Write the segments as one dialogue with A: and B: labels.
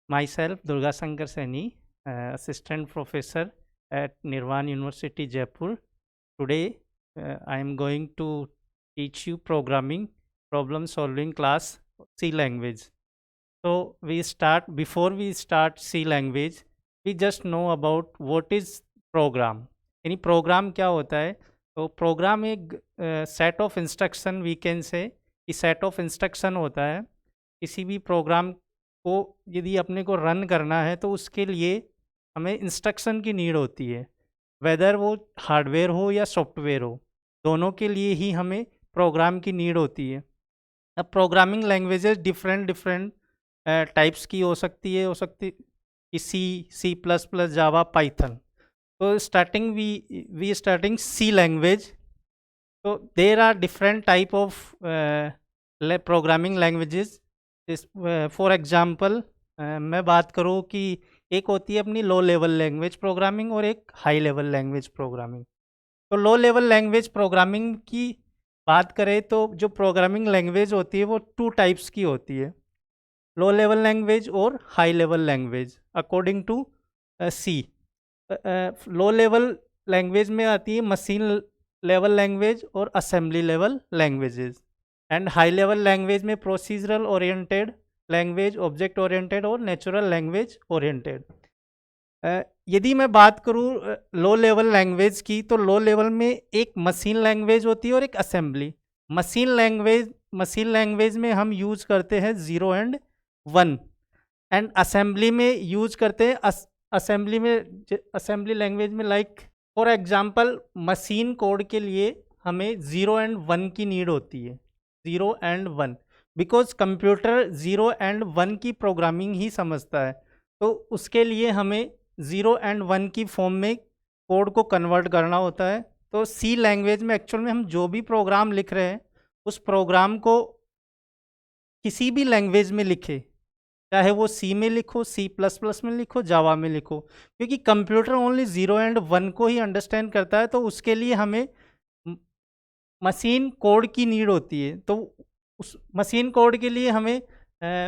A: Myself, Durga Shankar Saini, Assistant Professor at Nirvan University, Jaipur. Today, I am going to teach you programming, problem solving class, C language. So before we start C language, we just know about what is program. यानी program क्या होता है? तो program एक set of instruction we can say कि set of instruction होता है. किसी भी प्रोग्राम को यदि अपने को रन करना है तो उसके लिए हमें इंस्ट्रक्शन की नीड होती है, वेदर वो हार्डवेयर हो या सॉफ्टवेयर हो, दोनों के लिए ही हमें प्रोग्राम की नीड होती है. अब प्रोग्रामिंग लैंग्वेजेस डिफरेंट टाइप्स की हो सकती कि C plus plus, Java, Python. तो स्टार्टिंग सी लैंग्वेज. तो there are different type of programming languages. For example मैं बात करूँ कि एक होती है अपनी लो लेवल लैंग्वेज प्रोग्रामिंग और एक हाई लेवल लैंग्वेज प्रोग्रामिंग. तो लो लेवल लैंग्वेज प्रोग्रामिंग की बात करें तो जो प्रोग्रामिंग लैंग्वेज होती है वो 2 टाइप्स की होती है, लो लेवल लैंग्वेज और high level language according to C. Low level language में आती है मशीन लेवल लैंग्वेज और assembly level languages. And high level language में procedural oriented language, object oriented और नेचुरल लैंग्वेज ओरिएंटेड. यदि मैं बात करूँ लो लेवल लैंग्वेज की, तो लो लेवल में एक मशीन लैंग्वेज होती है और एक असेंबली. मशीन लैंग्वेज में हम यूज करते हैं 0 एंड 1 एंड असेंबली में यूज करते हैं असेंबली लैंग्वेज में like for example machine code के लिए हमें 0 एंड 1 की नीड होती है, 0 एंड 1, बिकॉज कंप्यूटर 0 एंड 1 की प्रोग्रामिंग ही समझता है. तो उसके लिए हमें 0 एंड 1 की फॉर्म में कोड को कन्वर्ट करना होता है. तो सी लैंग्वेज में एक्चुअल में हम जो भी प्रोग्राम लिख रहे हैं उस प्रोग्राम को किसी भी लैंग्वेज में लिखे, चाहे वो सी में लिखो, सी प्लस प्लस में लिखो, जावा में लिखो, क्योंकि कंप्यूटर ओनली 0 एंड 1 को ही अंडरस्टैंड करता है. तो उसके लिए हमें मशीन कोड की नीड होती है. तो उस मशीन कोड के लिए हमें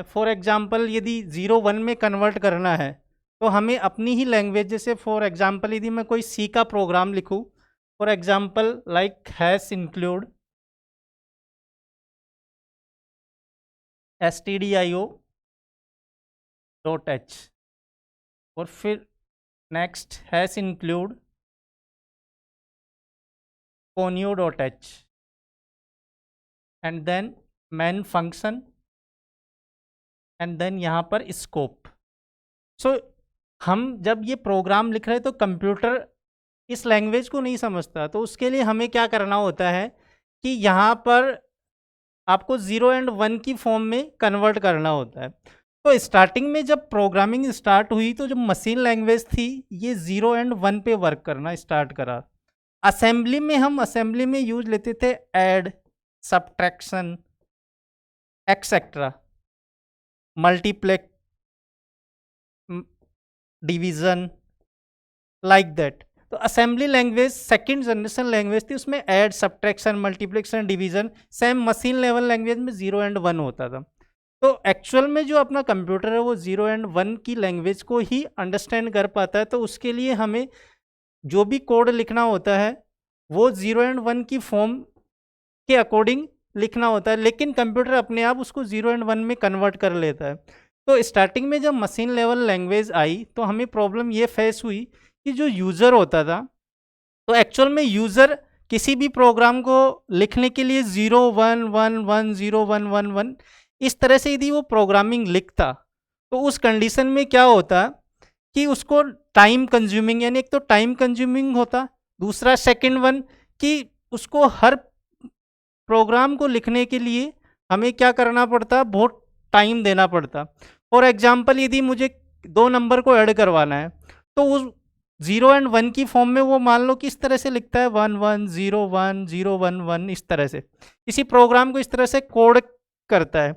A: फॉर एग्जांपल यदि 0 1 में कन्वर्ट करना है तो हमें अपनी ही लैंग्वेज, जैसे फॉर एग्जांपल यदि मैं कोई सी का प्रोग्राम लिखूं, for example like hash include stdio.h और फिर next hash include conio.h and then main function and then यहाँ पर स्कोप. सो हम जब ये प्रोग्राम लिख रहे हैं तो कंप्यूटर इस लैंग्वेज को नहीं समझता. तो उसके लिए हमें क्या करना होता है कि यहाँ पर आपको 0 एंड 1 की फॉर्म में कन्वर्ट करना होता है. तो स्टार्टिंग में जब प्रोग्रामिंग स्टार्ट हुई तो जो मशीन लैंग्वेज थी ये 0 एंड 1 पे वर्क करना स्टार्ट करा. असेंबली में यूज लेते थे add, subtraction, etcetera, multiplex, division, like that. तो assembly language second generation language थी, उसमें add, subtraction, multiplication, division same machine level language में 0 एंड 1 होता था. तो एक्चुअल में जो अपना कंप्यूटर है वो 0 एंड 1 की लैंग्वेज को ही अंडरस्टैंड कर पाता है. तो उसके लिए हमें जो भी कोड लिखना होता है वो 0 एंड 1 की फॉर्म के अकॉर्डिंग लिखना होता है, लेकिन कंप्यूटर अपने आप उसको 0 एंड 1 में कन्वर्ट कर लेता है. तो स्टार्टिंग में जब मशीन लेवल लैंग्वेज आई तो हमें प्रॉब्लम ये फेस हुई कि जो यूज़र होता था, तो एक्चुअल में यूज़र किसी भी प्रोग्राम को लिखने के लिए 0 1 1 1 0 1 1 1 इस तरह से यदि वो प्रोग्रामिंग लिखता तो उस कंडीशन में क्या होता कि उसको टाइम कंज्यूमिंग, यानी एक तो टाइम कंज्यूमिंग होता, दूसरा सेकंड वन कि उसको हर प्रोग्राम को लिखने के लिए हमें क्या करना पड़ता, बहुत टाइम देना पड़ता. फॉर एग्जांपल यदि मुझे 2 नंबर को ऐड करवाना है तो उस 0 एंड 1 की फॉर्म में वो मान लो कि इस तरह से लिखता है 1 1 0 1 0 1 1, इस तरह से किसी प्रोग्राम को इस तरह से कोड करता है.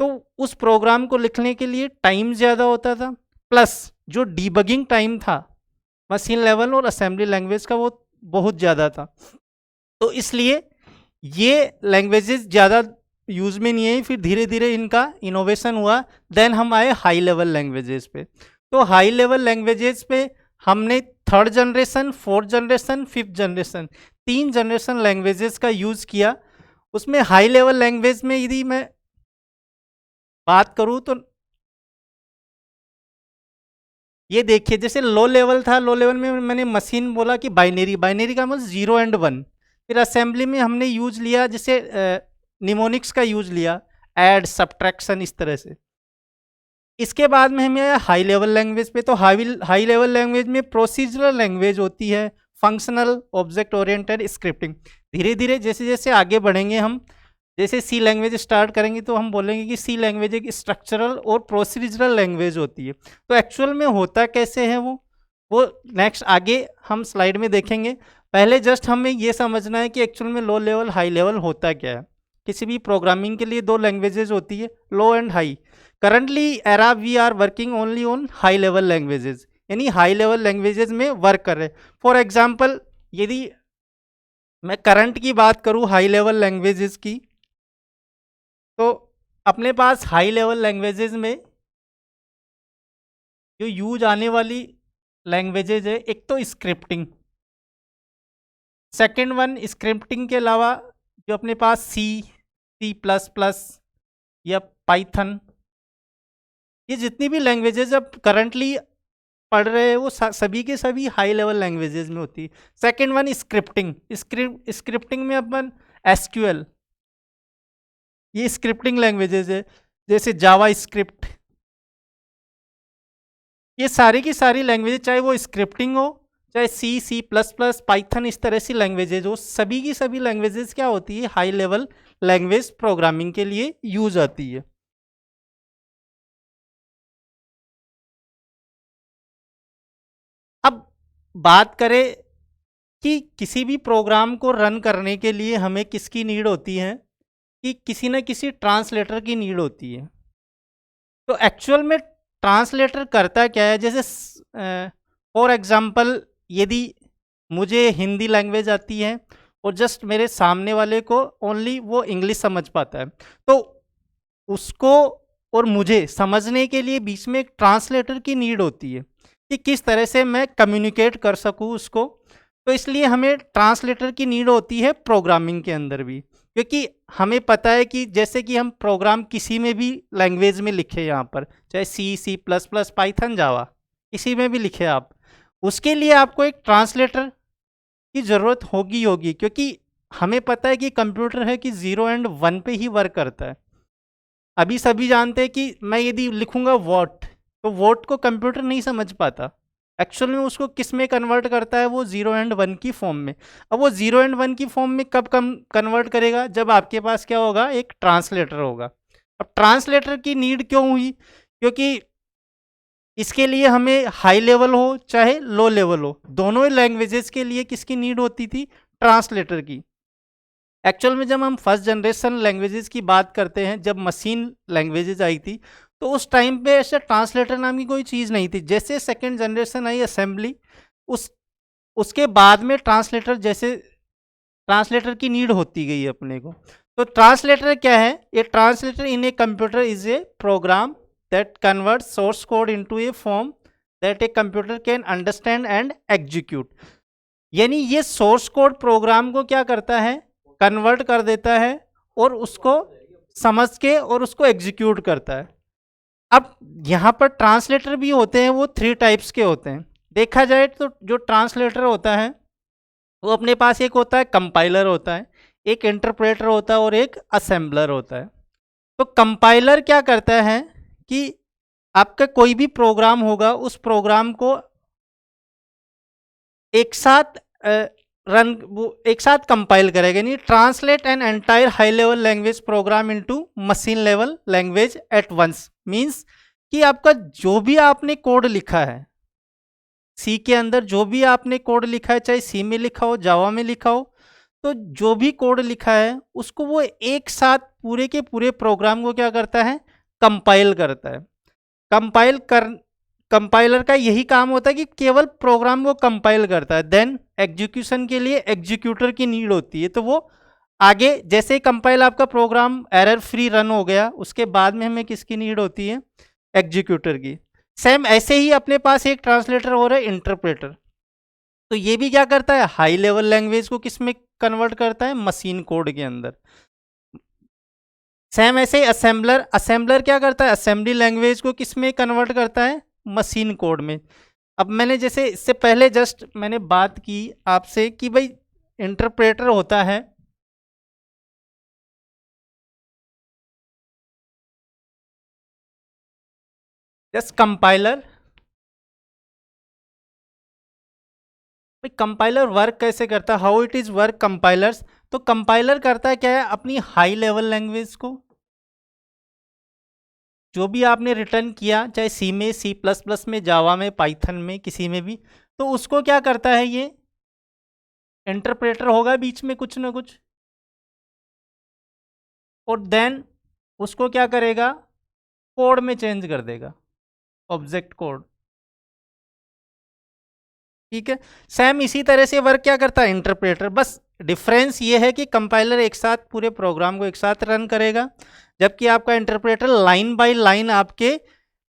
A: तो उस प्रोग्राम को लिखने के लिए टाइम ज़्यादा होता था, प्लस जो डीबगिंग टाइम था मशीन लेवल और असेंबली लैंग्वेज का वो बहुत ज़्यादा था. तो इसलिए ये लैंग्वेजेस ज़्यादा यूज में नहीं है, फिर धीरे धीरे इनका इनोवेशन हुआ, देन हम आए हाई लेवल लैंग्वेजेस पे। तो हाई लेवल लैंग्वेजेस पे हमने third generation, fourth generation, fifth generation, 3 generation languages का यूज किया। उसमें हाई लेवल लैंग्वेज में यदि मैं बात करूं तो ये देखिए, जैसे लो लेवल था, लो लेवल में मैंने मशीन बोला कि बाइनरी, बाइनरी का मतलब 0 एंड 1। फिर असेंबली में हमने यूज लिया जैसे निमोनिक्स का यूज लिया, ऐड, सब्ट्रैक्शन, इस तरह से। इसके बाद में हमें आया हाई लेवल लैंग्वेज पे। तो हाई लेवल लैंग्वेज में प्रोसीजरल लैंग्वेज होती है, फंक्शनल, ऑब्जेक्ट ओरिएंटेड, स्क्रिप्टिंग। धीरे धीरे जैसे जैसे आगे बढ़ेंगे हम, जैसे सी लैंग्वेज स्टार्ट करेंगे तो हम बोलेंगे कि सी लैंग्वेज एक स्ट्रक्चरल और प्रोसीजरल लैंग्वेज होती है। तो एक्चुअल में होता कैसे है वो नेक्स्ट आगे हम स्लाइड में देखेंगे। पहले जस्ट हमें ये समझना है कि एक्चुअल में लो लेवल हाई लेवल होता क्या है। किसी भी प्रोग्रामिंग के लिए 2 लैंग्वेजेस होती है, low and high. Currently era we are working only on high level languages, यानी हाई लेवल लैंग्वेजेस में वर्क कर रहे हैं। फॉर एग्जाम्पल यदि मैं करंट की बात करूँ हाई लेवल लैंग्वेजेस की, तो अपने पास हाई लेवल लैंग्वेजेस में जो यूज आने वाली लैंग्वेजेज है, एक तो स्क्रिप्टिंग, सेकेंड वन स्क्रिप्टिंग के अलावा जो अपने पास सी प्लस प्लस या पाइथन, ये जितनी भी लैंग्वेजेज अब करंटली पढ़ रहे हैं वो सभी के सभी हाई लेवल लैंग्वेजेज में होती है। सेकेंड वन स्क्रिप्टिंग, स्क्रिप्टिंग में अपन एसक्यूएल, ये स्क्रिप्टिंग लैंग्वेजेज है, जैसे जावा स्क्रिप्ट, ये सारी की सारी लैंग्वेजेज, चाहे वो स्क्रिप्टिंग हो, चाहे सी प्लस प्लस, पाइथन, इस तरह से लैंग्वेजेज हो, सभी की सभी लैंग्वेजेज क्या होती है, हाई लेवल लैंग्वेज प्रोग्रामिंग के लिए यूज आती है। अब बात करें कि किसी भी प्रोग्राम को रन करने के लिए हमें किसकी नीड होती है, कि किसी न किसी ट्रांसलेटर की नीड होती है। तो एक्चुअल में ट्रांसलेटर करता क्या है, जैसे फॉर एग्जांपल यदि मुझे हिंदी लैंग्वेज आती है और जस्ट मेरे सामने वाले को ओनली वो इंग्लिश समझ पाता है, तो उसको और मुझे समझने के लिए बीच में एक ट्रांसलेटर की नीड होती है कि किस तरह से मैं कम्युनिकेट कर सकूं उसको। तो इसलिए हमें ट्रांसलेटर की नीड होती है प्रोग्रामिंग के अंदर भी, क्योंकि हमें पता है कि जैसे कि हम प्रोग्राम किसी में भी लैंग्वेज में लिखे, यहाँ पर चाहे सी प्लस प्लस, पाइथन, जावा, किसी में भी लिखे आप, उसके लिए आपको एक ट्रांसलेटर की ज़रूरत होगी, क्योंकि हमें पता है कि कंप्यूटर है कि 0 एंड 1 पे ही वर्क करता है। अभी सभी जानते हैं कि मैं यदि लिखूंगा वॉट, तो वॉट को कंप्यूटर नहीं समझ पाता, एक्चुअल में उसको किस में कन्वर्ट करता है, वो 0 एंड 1 की फॉर्म में। अब वो 0 एंड 1 की फॉर्म में कब कन्वर्ट करेगा, जब आपके पास क्या होगा, एक ट्रांसलेटर होगा। अब ट्रांसलेटर की नीड क्यों हुई, क्योंकि इसके लिए हमें हाई लेवल हो चाहे लो लेवल हो, दोनों ही लैंग्वेजेस के लिए किसकी नीड होती थी, ट्रांसलेटर की। एक्चुअल में जब हम फर्स्ट जनरेशन लैंग्वेजेस की बात करते हैं, जब मशीन लैंग्वेजेस आई थी, तो उस टाइम पे ऐसे ट्रांसलेटर नाम की कोई चीज़ नहीं थी। जैसे सेकेंड जनरेशन आई असेंबली, उसके बाद में ट्रांसलेटर की नीड होती गई अपने को। तो ट्रांसलेटर क्या है, ये translator in a computer is a program that convert source code into a form that a computer can understand and execute. यानी ये सोर्स कोड प्रोग्राम को क्या करता है, कन्वर्ट कर देता है और उसको समझ के और उसको एग्जीक्यूट करता है। अब यहाँ पर ट्रांसलेटर भी होते हैं, वो 3 टाइप्स के होते हैं। देखा जाए तो जो ट्रांसलेटर होता है वो अपने पास एक होता है कंपाइलर होता है, एक इंटरप्रेटर होता है और एक असेंबलर होता है। तो कंपाइलर क्या करता है कि आपका कोई भी प्रोग्राम होगा, उस प्रोग्राम को एक साथ एक साथ कंपाइल करेगा, यानी translate an entire high level language program into machine level language at once. Means कि आपका जो भी आपने कोड लिखा है सी के अंदर, जो भी आपने कोड लिखा है, चाहे सी में लिखा हो, जावा में लिखा हो, तो जो भी कोड लिखा है उसको वो एक साथ पूरे के पूरे प्रोग्राम को क्या करता है, कंपाइल करता है। कंपाइलर का यही काम होता है कि केवल प्रोग्राम को कंपाइल करता है। देन एग्जीक्यूशन के लिए एग्जीक्यूटर की नीड होती है, तो वो आगे जैसे ही कंपाइल आपका प्रोग्राम एरर फ्री रन हो गया, उसके बाद में हमें किसकी नीड होती है? एग्जीक्यूटर की। सेम ऐसे ही अपने पास एक ट्रांसलेटर हो रहा है इंटरप्रेटर। तो ये भी क्या करता है? हाई लेवल लैंग्वेज को किस में कन्वर्ट करता है? मशीन कोड के अंदर। सेम ऐसे असेंबलर, असेंबलर क्या करता है? असेंबली लैंग्वेज को किस में कन्वर्ट करता है? मशीन कोड में। अब मैंने जैसे इससे पहले जस्ट मैंने बात की आपसे कि भाई इंटरप्रेटर होता है जस्ट कंपाइलर। कंपाइलर वर्क कैसे करता है? How it is work compilers? तो कंपाइलर करता है क्या है? अपनी हाई लेवल लैंग्वेज को, जो भी आपने रिटर्न किया, चाहे सी में, सी प्लस प्लस में, जावा में, पाइथन में, किसी में भी, तो उसको क्या करता है? ये इंटरप्रेटर होगा बीच में कुछ ना कुछ, और देन उसको क्या करेगा? कोड में चेंज कर देगा, ऑब्जेक्ट कोड। ठीक है। सेम इसी तरह से वर्क क्या करता है इंटरप्रेटर, बस डिफरेंस ये है कि कंपाइलर एक साथ पूरे प्रोग्राम को एक साथ रन करेगा, जबकि आपका इंटरप्रेटर लाइन बाय लाइन आपके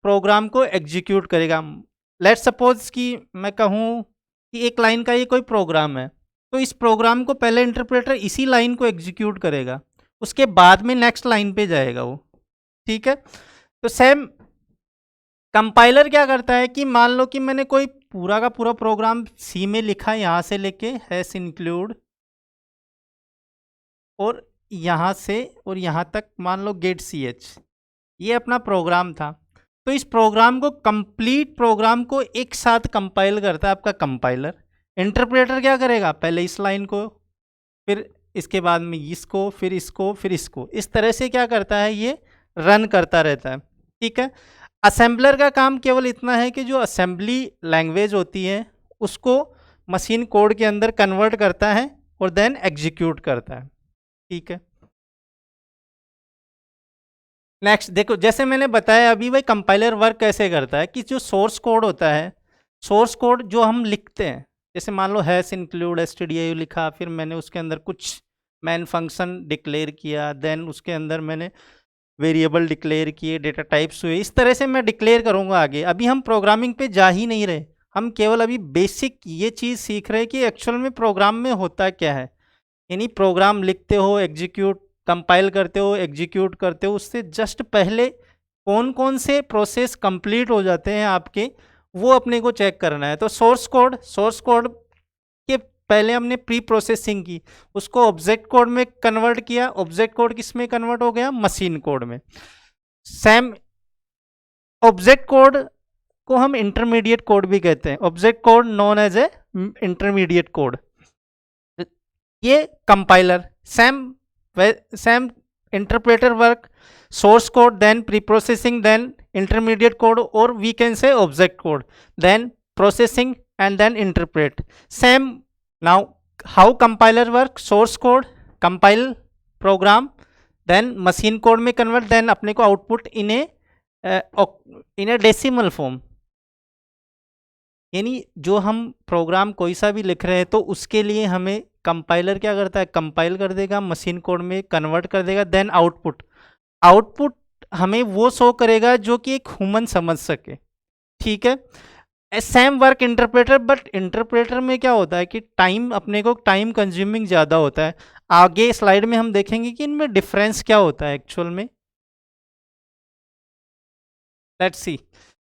A: प्रोग्राम को एग्जीक्यूट करेगा। लेट्स सपोज कि मैं कहूँ कि एक लाइन का ये कोई प्रोग्राम है, तो इस प्रोग्राम को पहले इंटरप्रेटर इसी लाइन को एग्जीक्यूट करेगा, उसके बाद में नेक्स्ट लाइन पे जाएगा वो। ठीक है। तो सेम कंपाइलर क्या करता है कि मान लो कि मैंने कोई पूरा का पूरा प्रोग्राम सी में लिखा, यहाँ से लेके हैश इंक्लूड और यहाँ से और यहाँ तक, मान लो गेट सी एच, ये अपना प्रोग्राम था। तो इस प्रोग्राम को, कंप्लीट प्रोग्राम को एक साथ कंपाइल करता है आपका कंपाइलर। इंटरप्रेटर क्या करेगा? पहले इस लाइन को, फिर इसके बाद में इसको, फिर इसको, फिर इसको, इस तरह से क्या करता है? ये रन करता रहता है। ठीक है। असेंबलर का काम केवल इतना है कि जो असेंबली लैंग्वेज होती है उसको मशीन कोड के अंदर कन्वर्ट करता है और देन एग्जीक्यूट करता है। ठीक है। नेक्स्ट देखो, जैसे मैंने बताया अभी, भाई कंपाइलर वर्क कैसे करता है कि जो सोर्स कोड होता है, सोर्स कोड जो हम लिखते हैं, जैसे मान लो हैश इंक्लूड stdio लिखा, फिर मैंने उसके अंदर कुछ मैन फंक्शन डिक्लेयर किया, देन उसके अंदर मैंने वेरिएबल डिक्लेयर किए, डेटा टाइप्स हुए, इस तरह से मैं डिक्लेयर करूंगा आगे। अभी हम प्रोग्रामिंग पे जा ही नहीं रहे, हम केवल अभी बेसिक ये चीज़ सीख रहे हैं कि एक्चुअल में प्रोग्राम में होता क्या है। यानी प्रोग्राम लिखते हो, एग्जीक्यूट, कंपाइल करते हो, एग्जीक्यूट करते हो, उससे जस्ट पहले कौन कौन से प्रोसेस कंप्लीट हो जाते हैं आपके, वो अपने को चेक करना है। तो सोर्स कोड, सोर्स कोड के पहले हमने प्री प्रोसेसिंग की, उसको ऑब्जेक्ट कोड में कन्वर्ट किया, ऑब्जेक्ट कोड किस में कन्वर्ट हो गया? मशीन कोड में। सेम ऑब्जेक्ट कोड को हम इंटरमीडिएट कोड भी कहते हैं, object code known as a intermediate code. ये compiler, same interpreter work, source code, then pre processing, then intermediate code, और we can say object code, then processing and then interpret. Same now how compiler work? Source code, compile program, then machine code में convert, then अपने को output इन ए decimal form. यानी जो हम programme कोई सा भी लिख रहे हैं तो उसके लिए हमें कंपाइलर क्या करता है? कंपाइल कर देगा, मशीन कोड में कन्वर्ट कर देगा, देन आउटपुट, आउटपुट हमें वो शो करेगा जो कि एक ह्यूमन समझ सके। ठीक है। Same work interpreter, but interpreter में क्या होता है कि टाइम, अपने को टाइम कंज्यूमिंग ज़्यादा होता है। आगे स्लाइड में हम देखेंगे कि इनमें डिफरेंस क्या होता है एक्चुअल में। Let's see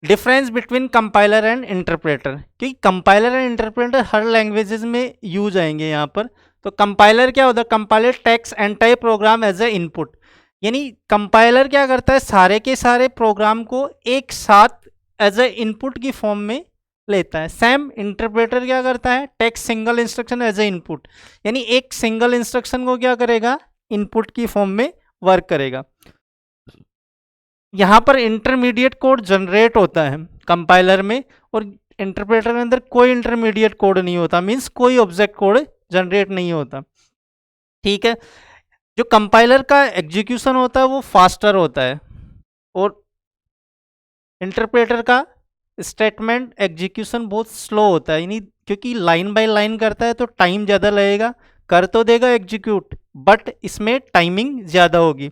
A: difference between compiler and interpreter, क्योंकि कंपाइलर एंड इंटरप्रेटर हर लैंग्वेजेस में यूज आएंगे यहाँ पर। तो कंपाइलर क्या होता है? Compiler takes entire program as a input. यानी कंपाइलर क्या करता है? सारे के सारे प्रोग्राम को एक साथ एज ए इनपुट की फॉर्म में लेता है। सेम इंटरप्रेटर क्या करता है? Takes single instruction as a input, यानी एक सिंगल इंस्ट्रक्शन को क्या करेगा? इनपुट की फॉर्म में वर्क करेगा। यहाँ पर इंटरमीडिएट कोड जनरेट होता है कंपाइलर में, और इंटरप्रेटर के अंदर कोई इंटरमीडिएट कोड नहीं होता, मींस कोई ऑब्जेक्ट कोड जनरेट नहीं होता। ठीक है। जो कंपाइलर का एग्जीक्यूशन होता है वो फास्टर होता है, और इंटरप्रेटर का स्टेटमेंट एग्जीक्यूशन बहुत स्लो होता है, यानी क्योंकि लाइन बाय लाइन करता है तो टाइम ज़्यादा लगेगा, कर तो देगा एग्जीक्यूट, बट इसमें टाइमिंग ज़्यादा होगी।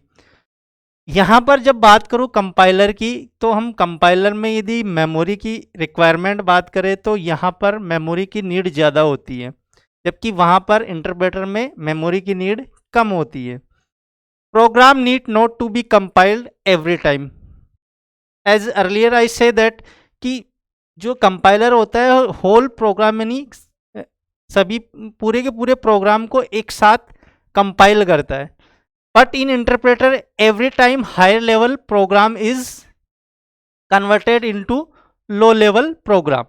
A: यहाँ पर जब बात करूँ कंपाइलर की, तो हम कंपाइलर में यदि मेमोरी की रिक्वायरमेंट बात करें तो यहाँ पर मेमोरी की नीड ज़्यादा होती है, जबकि वहाँ पर इंटरप्रेटर में मेमोरी की नीड कम होती है। Program need not to be compiled every time. As earlier I say that कि जो कंपाइलर होता है होल प्रोग्राम यानी सभी पूरे के पूरे प्रोग्राम को एक साथ कंपाइल करता है, but in interpreter every time higher level program is converted into low level program.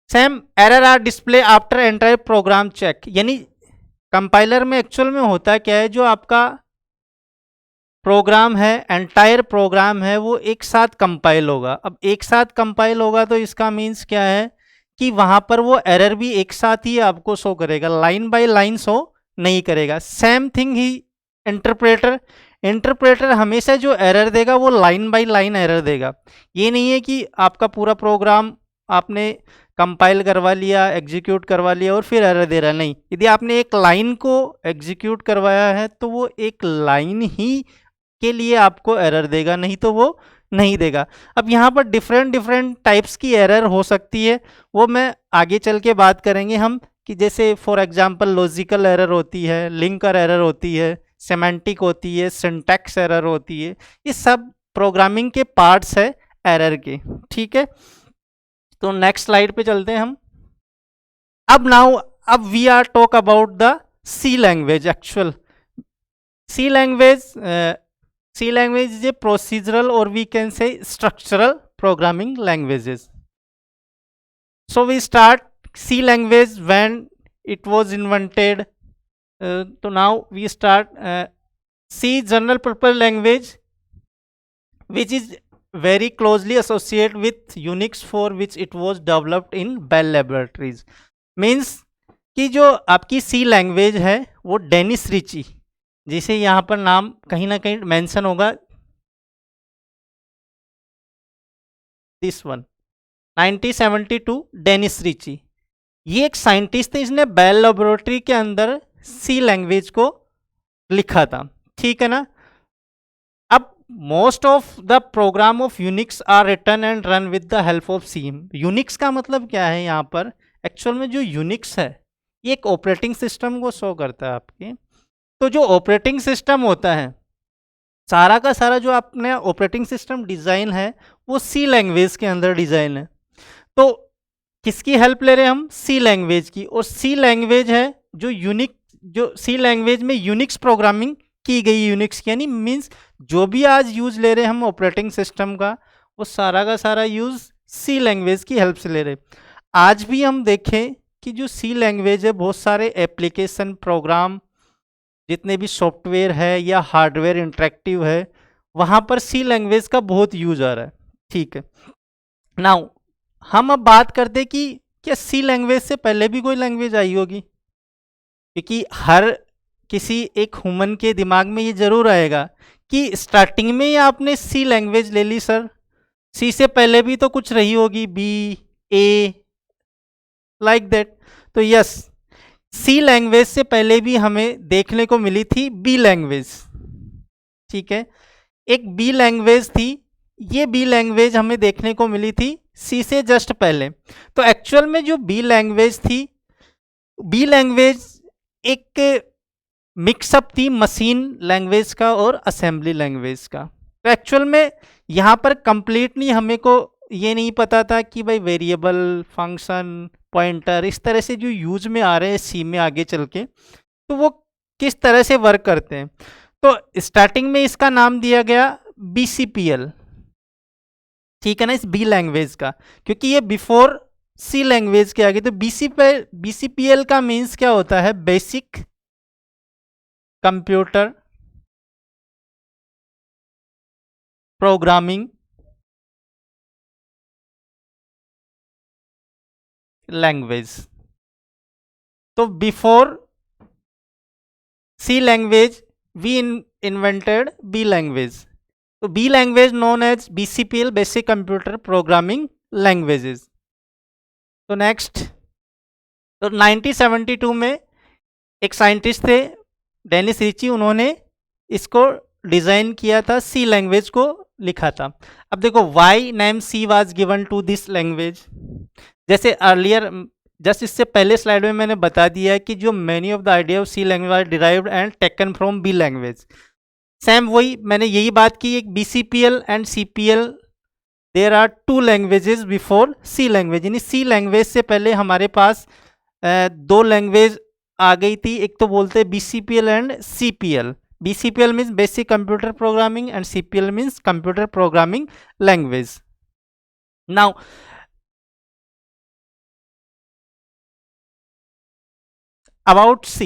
A: Same error are display after entire program check, यानी कंपाइलर में एक्चुअल में होता क्या है, जो आपका प्रोग्राम है एंटायर प्रोग्राम है वो एक साथ कंपाइल होगा। अब एक साथ कंपाइल होगा तो इसका मीन्स क्या है कि वहां पर वो एरर भी एक साथ ही आपको शो करेगा, लाइन बाय लाइन शो नहीं करेगा। सेम थिंग ही इंटरप्रेटर हमेशा जो एरर देगा वो लाइन बाय लाइन एरर देगा। ये नहीं है कि आपका पूरा प्रोग्राम आपने कंपाइल करवा लिया, एग्जीक्यूट करवा लिया और फिर एरर दे रहा, नहीं। यदि आपने एक लाइन को एग्जीक्यूट करवाया है तो वो एक लाइन ही के लिए आपको एरर देगा, नहीं तो वो नहीं देगा। अब यहाँ पर डिफरेंट टाइप्स की एरर हो सकती है, वो मैं आगे चल के बात करेंगे हम, कि जैसे फॉर एग्जांपल लॉजिकल एरर होती है, लिंकर एरर होती है, सेमेंटिक होती है, सिंटैक्स एरर होती है। ये सब प्रोग्रामिंग के पार्ट्स है एरर के, ठीक है। तो नेक्स्ट स्लाइड पे चलते हैं हम। अब we are talk about the C language. Actual C language is a procedural और we can say structural programming languages. So we start C language when it was invented. तो now we start C general purpose language which is very closely associated with Unix, for which it was developed in Bell Laboratories। Means कि जो आपकी सी language है वो Dennis Ritchie, जिसे यहाँ पर नाम कहीं ना कहीं मेंशन होगा, दिस वन 1972 डेनिस रिची, ये एक साइंटिस्ट थे, इसने बेल लेबोरेटरी के अंदर सी लैंग्वेज को लिखा था, ठीक है ना। अब most of the program of Unix are written and run with the help of C. Unix का मतलब क्या है यहाँ पर, एक्चुअल में जो यूनिक्स है ये एक ऑपरेटिंग सिस्टम को शो करता है आपके। तो जो ऑपरेटिंग सिस्टम होता है, सारा का सारा जो आपने ऑपरेटिंग सिस्टम डिज़ाइन है वो सी लैंग्वेज के अंदर डिज़ाइन है। तो किसकी हेल्प ले रहे हैं हम, सी लैंग्वेज की। और सी लैंग्वेज है जो सी लैंग्वेज में यूनिक्स प्रोग्रामिंग की गई, यूनिक्स यानी मीन्स जो भी आज यूज ले रहे हैं हम ऑपरेटिंग सिस्टम का, वो सारा का सारा यूज सी लैंग्वेज की हेल्प से ले रहे। आज भी हम देखें कि जो सी लैंग्वेज है, बहुत सारे एप्लीकेशन प्रोग्राम जितने भी सॉफ्टवेयर है या हार्डवेयर इंटरेक्टिव है, वहाँ पर सी लैंग्वेज का बहुत यूज आ रहा है, ठीक है। नाउ हम अब बात करते कि क्या सी लैंग्वेज से पहले भी कोई लैंग्वेज आई होगी, क्योंकि हर किसी एक ह्यूमन के दिमाग में ये जरूर आएगा कि स्टार्टिंग में ही आपने सी लैंग्वेज ले ली सर, सी से पहले भी तो कुछ रही होगी, बी, ए, लाइक दैट। तो यस, सी लैंग्वेज से पहले भी हमें देखने को मिली थी बी लैंग्वेज, ठीक है। एक बी लैंग्वेज थी, ये बी लैंग्वेज हमें देखने को मिली थी सी से जस्ट पहले। तो एक्चुअल में जो बी लैंग्वेज थी, बी लैंग्वेज एक मिक्सअप थी मशीन लैंग्वेज का और असेंबली लैंग्वेज का। तो एक्चुअल में यहाँ पर कंप्लीटली हमें को ये नहीं पता था कि भाई वेरिएबल, फंक्शन, पॉइंटर इस तरह से जो यूज में आ रहे हैं सी में आगे चल के, तो वो किस तरह से वर्क करते हैं। तो स्टार्टिंग में इसका नाम दिया गया BCPL, ठीक है ना, इस बी लैंग्वेज का, क्योंकि ये बिफोर सी लैंग्वेज के आगे। तो BCPL का मीन्स क्या होता है, बेसिक कंप्यूटर प्रोग्रामिंग लैंग्वेज। तो before C language we invented B language. तो B language known as BCPL, basic computer programming languages. तो नेक्स्ट, तो 1972 में एक साइंटिस्ट थे डेनिस रिची, उन्होंने इसको डिज़ाइन किया था, सी लैंग्वेज को लिखा था। अब देखो why name C was given to this language, जैसे अर्लियर जस्ट इससे पहले स्लाइड में मैंने बता दिया है कि जो many of the idea of C language are derived and taken from B language. Same वही मैंने यही बात की, एक BCPL and CPL, there are two languages before C language, यानी सी लैंग्वेज से पहले हमारे पास दो लैंग्वेज आ गई थी, एक तो बोलते हैं BCPL and CPL। BCPL means basic computer programming and CPL means computer programming language. Now about C,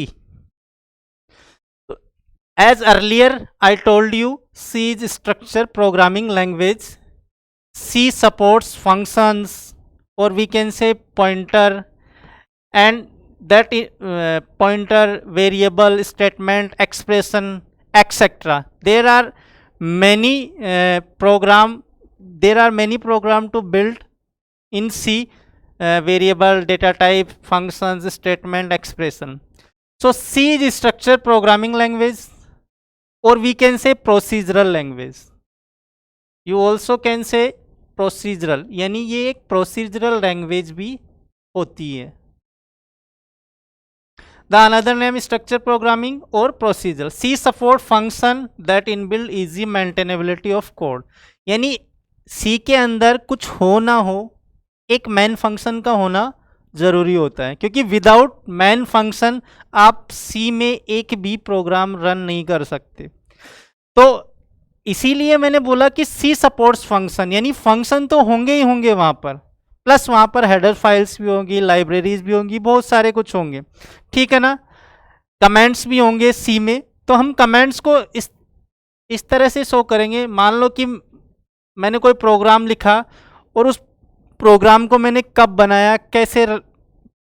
A: as earlier I told you, C is structure programming language. C supports functions, or we can say pointer, and that pointer, variable, statement, expression, etc. There are many program to build in C, variable, data type, functions, statement, expression. So C is structure programming language, or we can say procedural language. You also can say procedural, यानी ये एक procedural language भी होती है। The another name structure programming और procedural. C support function that inbuild easy maintainability of code, यानी C के अंदर कुछ हो ना हो, एक मैन फंक्शन का होना ज़रूरी होता है, क्योंकि विदाउट मैन फंक्शन आप सी में एक भी प्रोग्राम रन नहीं कर सकते। तो इसीलिए मैंने बोला कि सी सपोर्ट्स फंक्शन, यानी फंक्शन तो होंगे ही होंगे वहाँ पर, प्लस वहाँ पर हेडर फाइल्स भी होंगी, लाइब्रेरीज भी होंगी, बहुत सारे कुछ होंगे, ठीक है ना। कमेंट्स भी होंगे सी में, तो हम कमेंट्स को इस तरह से शो करेंगे। मान लो कि मैंने कोई प्रोग्राम लिखा और उस प्रोग्राम को मैंने कब बनाया, कैसे,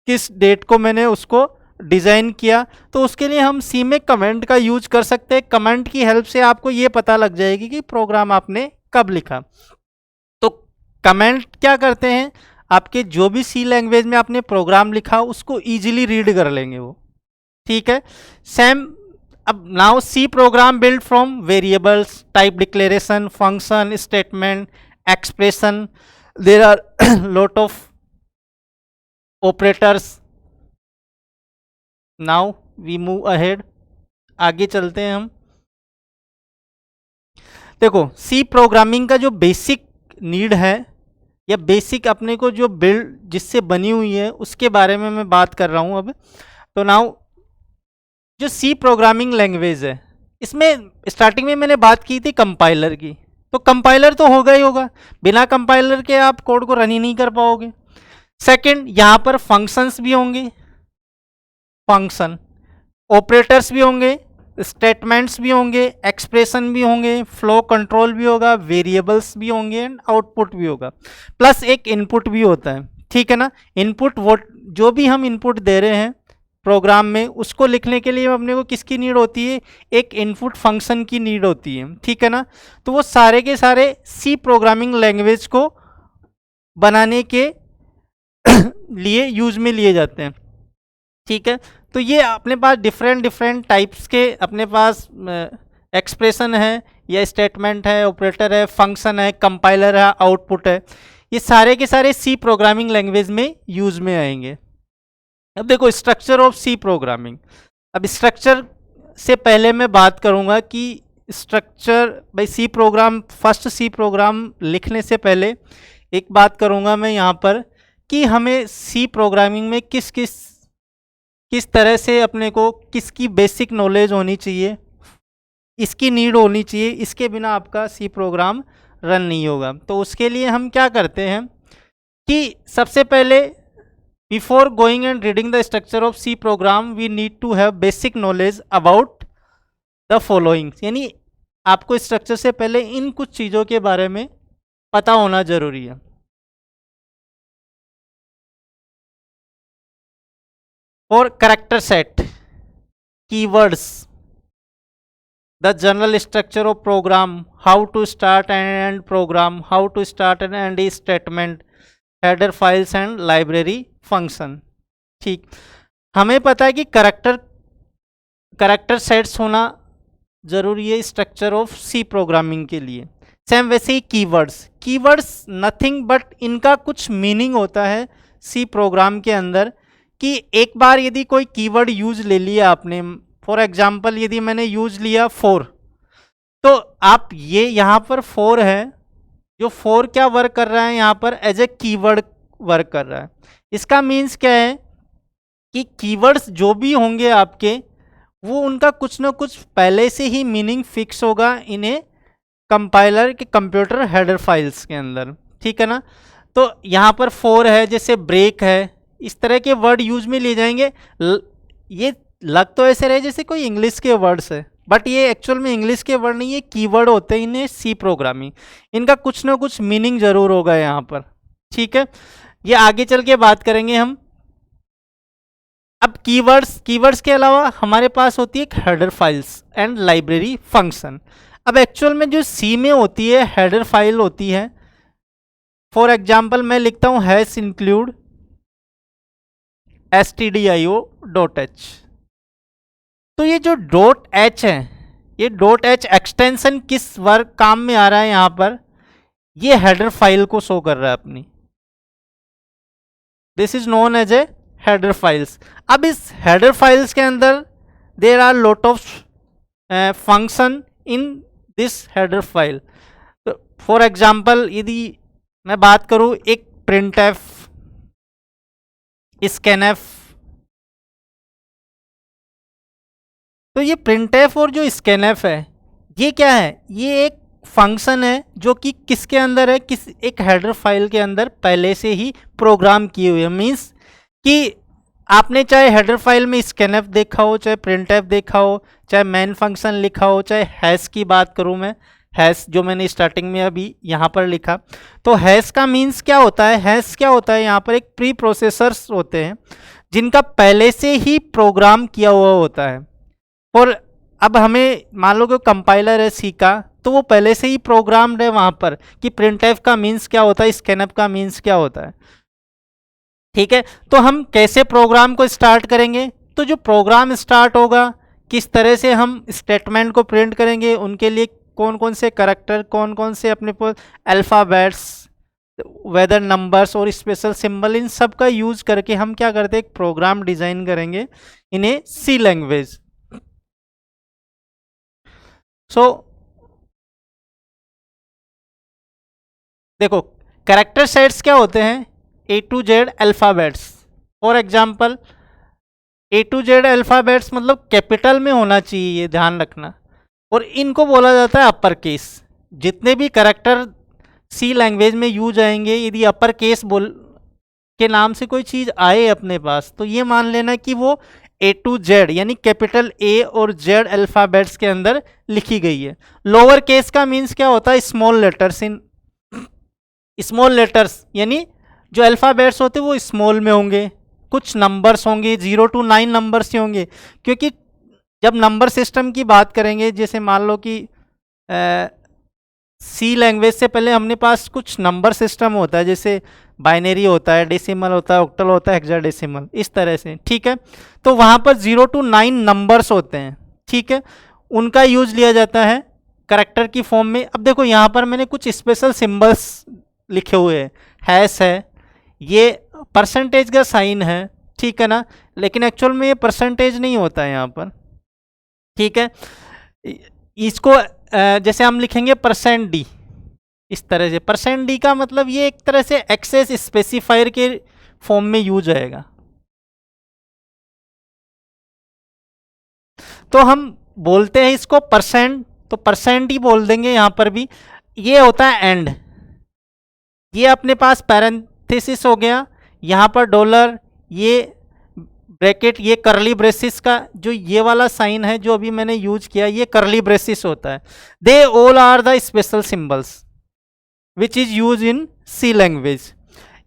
A: किस डेट को मैंने उसको डिज़ाइन किया, तो उसके लिए हम सी में कमेंट का यूज कर सकते हैं। कमेंट की हेल्प से आपको ये पता लग जाएगी कि प्रोग्राम आपने कब लिखा। तो कमेंट क्या करते हैं, आपके जो भी सी लैंग्वेज में आपने प्रोग्राम लिखा उसको इजीली रीड कर लेंगे वो, ठीक है। सेम अब now C program build from variables, type declaration, function, statement, expression, there are lot of operators. Now we move ahead, आगे चलते हैं हम। देखो सी प्रोग्रामिंग का जो बेसिक नीड है, या बेसिक अपने को जो बिल्ड जिससे बनी हुई है, उसके बारे में मैं बात कर रहा हूँ अब। तो नाउ जो सी प्रोग्रामिंग लैंग्वेज है, इसमें स्टार्टिंग में मैंने बात की थी कंपाइलर की, तो कंपाइलर तो होगा ही होगा, बिना कंपाइलर के आप कोड को रन ही नहीं कर पाओगे। सेकंड, यहाँ पर फंक्शंस भी होंगे, फंक्शन, ऑपरेटर्स भी होंगे, स्टेटमेंट्स भी होंगे, एक्सप्रेशन भी होंगे, फ्लो कंट्रोल भी होगा, वेरिएबल्स भी होंगे एंड आउटपुट भी होगा, प्लस एक इनपुट भी होता है, ठीक है ना। इनपुट वो जो भी हम इनपुट दे रहे हैं प्रोग्राम में, उसको लिखने के लिए अपने को किसकी नीड होती है, एक इनपुट फंक्शन की नीड होती है, ठीक है ना। तो वो सारे के सारे सी प्रोग्रामिंग लैंग्वेज को बनाने के लिए यूज में लिए जाते हैं, ठीक है। तो ये अपने पास डिफरेंट टाइप्स के अपने पास एक्सप्रेशन है, या स्टेटमेंट है, ऑपरेटर है, फंक्शन है, कंपाइलर है, आउटपुट है, ये सारे के सारे सी प्रोग्रामिंग लैंग्वेज में यूज में आएंगे। अब देखो स्ट्रक्चर ऑफ सी प्रोग्रामिंग। अब स्ट्रक्चर से पहले मैं बात करूंगा कि स्ट्रक्चर भाई C program, first C program लिखने से पहले एक बात करूंगा मैं यहाँ पर कि हमें सी प्रोग्रामिंग में किस तरह से अपने को किसकी बेसिक नॉलेज होनी चाहिए, इसकी नीड होनी चाहिए, इसके बिना आपका सी प्रोग्राम रन नहीं होगा। तो उसके लिए हम क्या करते हैं कि सबसे पहले before going and reading the structure of C program we need to have basic knowledge about the following, यानी आपको स्ट्रक्चर से पहले इन कुछ चीज़ों के बारे में पता होना जरूरी है। और character set, keywords, the general structure of program, how to start and end program, how to start and end statement, header files and library function, ठीक। हमें पता है कि कैरेक्टर कैरेक्टर सेट्स होना ज़रूरी है स्ट्रक्चर ऑफ सी प्रोग्रामिंग के लिए। सेम वैसे ही कीवर्ड्स नथिंग बट इनका कुछ मीनिंग होता है सी प्रोग्राम के अंदर, कि एक बार यदि कोई कीवर्ड यूज ले लिया आपने, फॉर एग्जांपल यदि मैंने यूज लिया 4, तो आप ये यहाँ पर 4 है, जो 4 क्या वर्क कर रहा है यहाँ पर, एज ए कीवर्ड वर्क कर रहा है। इसका मीन्स क्या है कि कीवर्ड्स जो भी होंगे आपके, वो उनका कुछ ना कुछ पहले से ही मीनिंग फिक्स होगा इन्हें कंपाइलर के कंप्यूटर हेडर फाइल्स के अंदर, ठीक है ना। तो यहाँ पर 4 है, जैसे ब्रेक है, इस तरह के वर्ड यूज में लिए जाएंगे। ये लग तो ऐसे रहे जैसे कोई इंग्लिश के वर्ड्स है, बट ये एक्चुअल में इंग्लिश के वर्ड नहीं, ये कीवर्ड होते हैं इन्हें सी प्रोग्रामिंग, इनका कुछ ना कुछ मीनिंग जरूर होगा यहाँ पर, ठीक है। ये आगे चल के बात करेंगे हम। अब कीवर्ड्स के अलावा हमारे पास होती है header files and library function. अब एक्चुअल में जो सी में होती है हेडर फाइल होती है, फॉर एग्जाम्पल मैं लिखता हूँ हैश इंक्लूड stdio.h, तो ये जो .h है, ये .h एक्सटेंशन किस वर्क काम में आ रहा है यहाँ पर, ये हेडर फाइल को शो कर रहा है अपनी, this is known as a header files. अब इस हेडर फाइल्स के अंदर there are lot of function in this header file. For example यदि मैं बात करूं एक printf, scanf, तो ये printf और जो scanf है ये क्या है, ये एक फंक्शन है जो कि किसके अंदर है, किस एक हेडर फाइल के अंदर पहले से ही प्रोग्राम किए हुए। मीन्स कि आपने चाहे हेडर फाइल में scanf देखा हो, चाहे printf देखा हो, चाहे मेन फंक्शन लिखा हो, चाहे हैश की बात करूं मैं, हैश जो मैंने स्टार्टिंग में अभी यहाँ पर लिखा, तो हैश का मीन्स क्या होता है, हैश क्या होता है, यहाँ पर एक प्री प्रोसेसर्स होते हैं जिनका पहले से ही प्रोग्राम किया हुआ होता है। और अब हमें मान लो कि कंपाइलर है सी का, तो वो पहले से ही प्रोग्राम्ड है वहाँ पर कि printf का मीन्स क्या होता है, scanf का मीन्स क्या होता है, ठीक है। तो हम कैसे प्रोग्राम को स्टार्ट करेंगे, तो जो प्रोग्राम स्टार्ट होगा किस तरह से हम स्टेटमेंट को प्रिंट करेंगे, उनके लिए कौन कौन से करैक्टर, कौन कौन से अपने पास अल्फ़ाबेट्स, वेदर नंबर्स और स्पेशल सिंबल, इन सब का यूज करके हम क्या करते हैं, एक प्रोग्राम डिजाइन करेंगे इन ए सी लैंग्वेज। सो देखो कैरेक्टर सेट्स क्या होते हैं, A to Z alphabets. For example A to Z alphabets मतलब कैपिटल में होना चाहिए, ये ध्यान रखना, और इनको बोला जाता है अपर केस। जितने भी कैरेक्टर सी लैंग्वेज में यूज आएंगे, यदि अपर केस बोल के नाम से कोई चीज़ आए अपने पास, तो ये मान लेना कि वो A to Z यानी कैपिटल A और Z अल्फ़ाबेट्स के अंदर लिखी गई है। लोअर केस का मीन्स क्या होता है, small letters. In small letters यानी जो अल्फ़ाबेट्स होते हैं वो स्मॉल में होंगे, कुछ नंबर्स होंगे 0 to 9 नंबर्स ही होंगे, क्योंकि जब नंबर सिस्टम की बात करेंगे, जैसे मान लो कि सी लैंग्वेज से पहले हमने पास कुछ नंबर सिस्टम होता है, जैसे बाइनरी होता है, डेसिमल होता है, ऑक्टल होता है, हेक्साडेसिमल, इस तरह से, ठीक है। तो वहाँ पर 0 to 9 नंबर्स होते हैं, ठीक है, उनका यूज लिया जाता है करैक्टर की फॉर्म में। अब देखो यहाँ पर मैंने कुछ स्पेशल सिंबल्स लिखे हुए हैं, हैश है, ये परसेंटेज का साइन है, ठीक है ना, लेकिन एक्चुअल में ये परसेंटेज नहीं होता है यहाँ पर, ठीक है। इसको जैसे हम लिखेंगे %d, इस तरह से %d का मतलब ये एक तरह से एक्सेस स्पेसिफायर के फॉर्म में यूज आएगा। तो हम बोलते हैं इसको %, तो % ही बोल देंगे यहाँ पर भी। ये होता है एंड, ये अपने पास पैरेंथेसिस हो गया, यहाँ पर डॉलर, ये ब्रैकेट, ये करली ब्रेसिस का जो ये वाला साइन है जो अभी मैंने यूज किया, ये करली ब्रेसिस होता है। They all are the special symbols which is use in C language.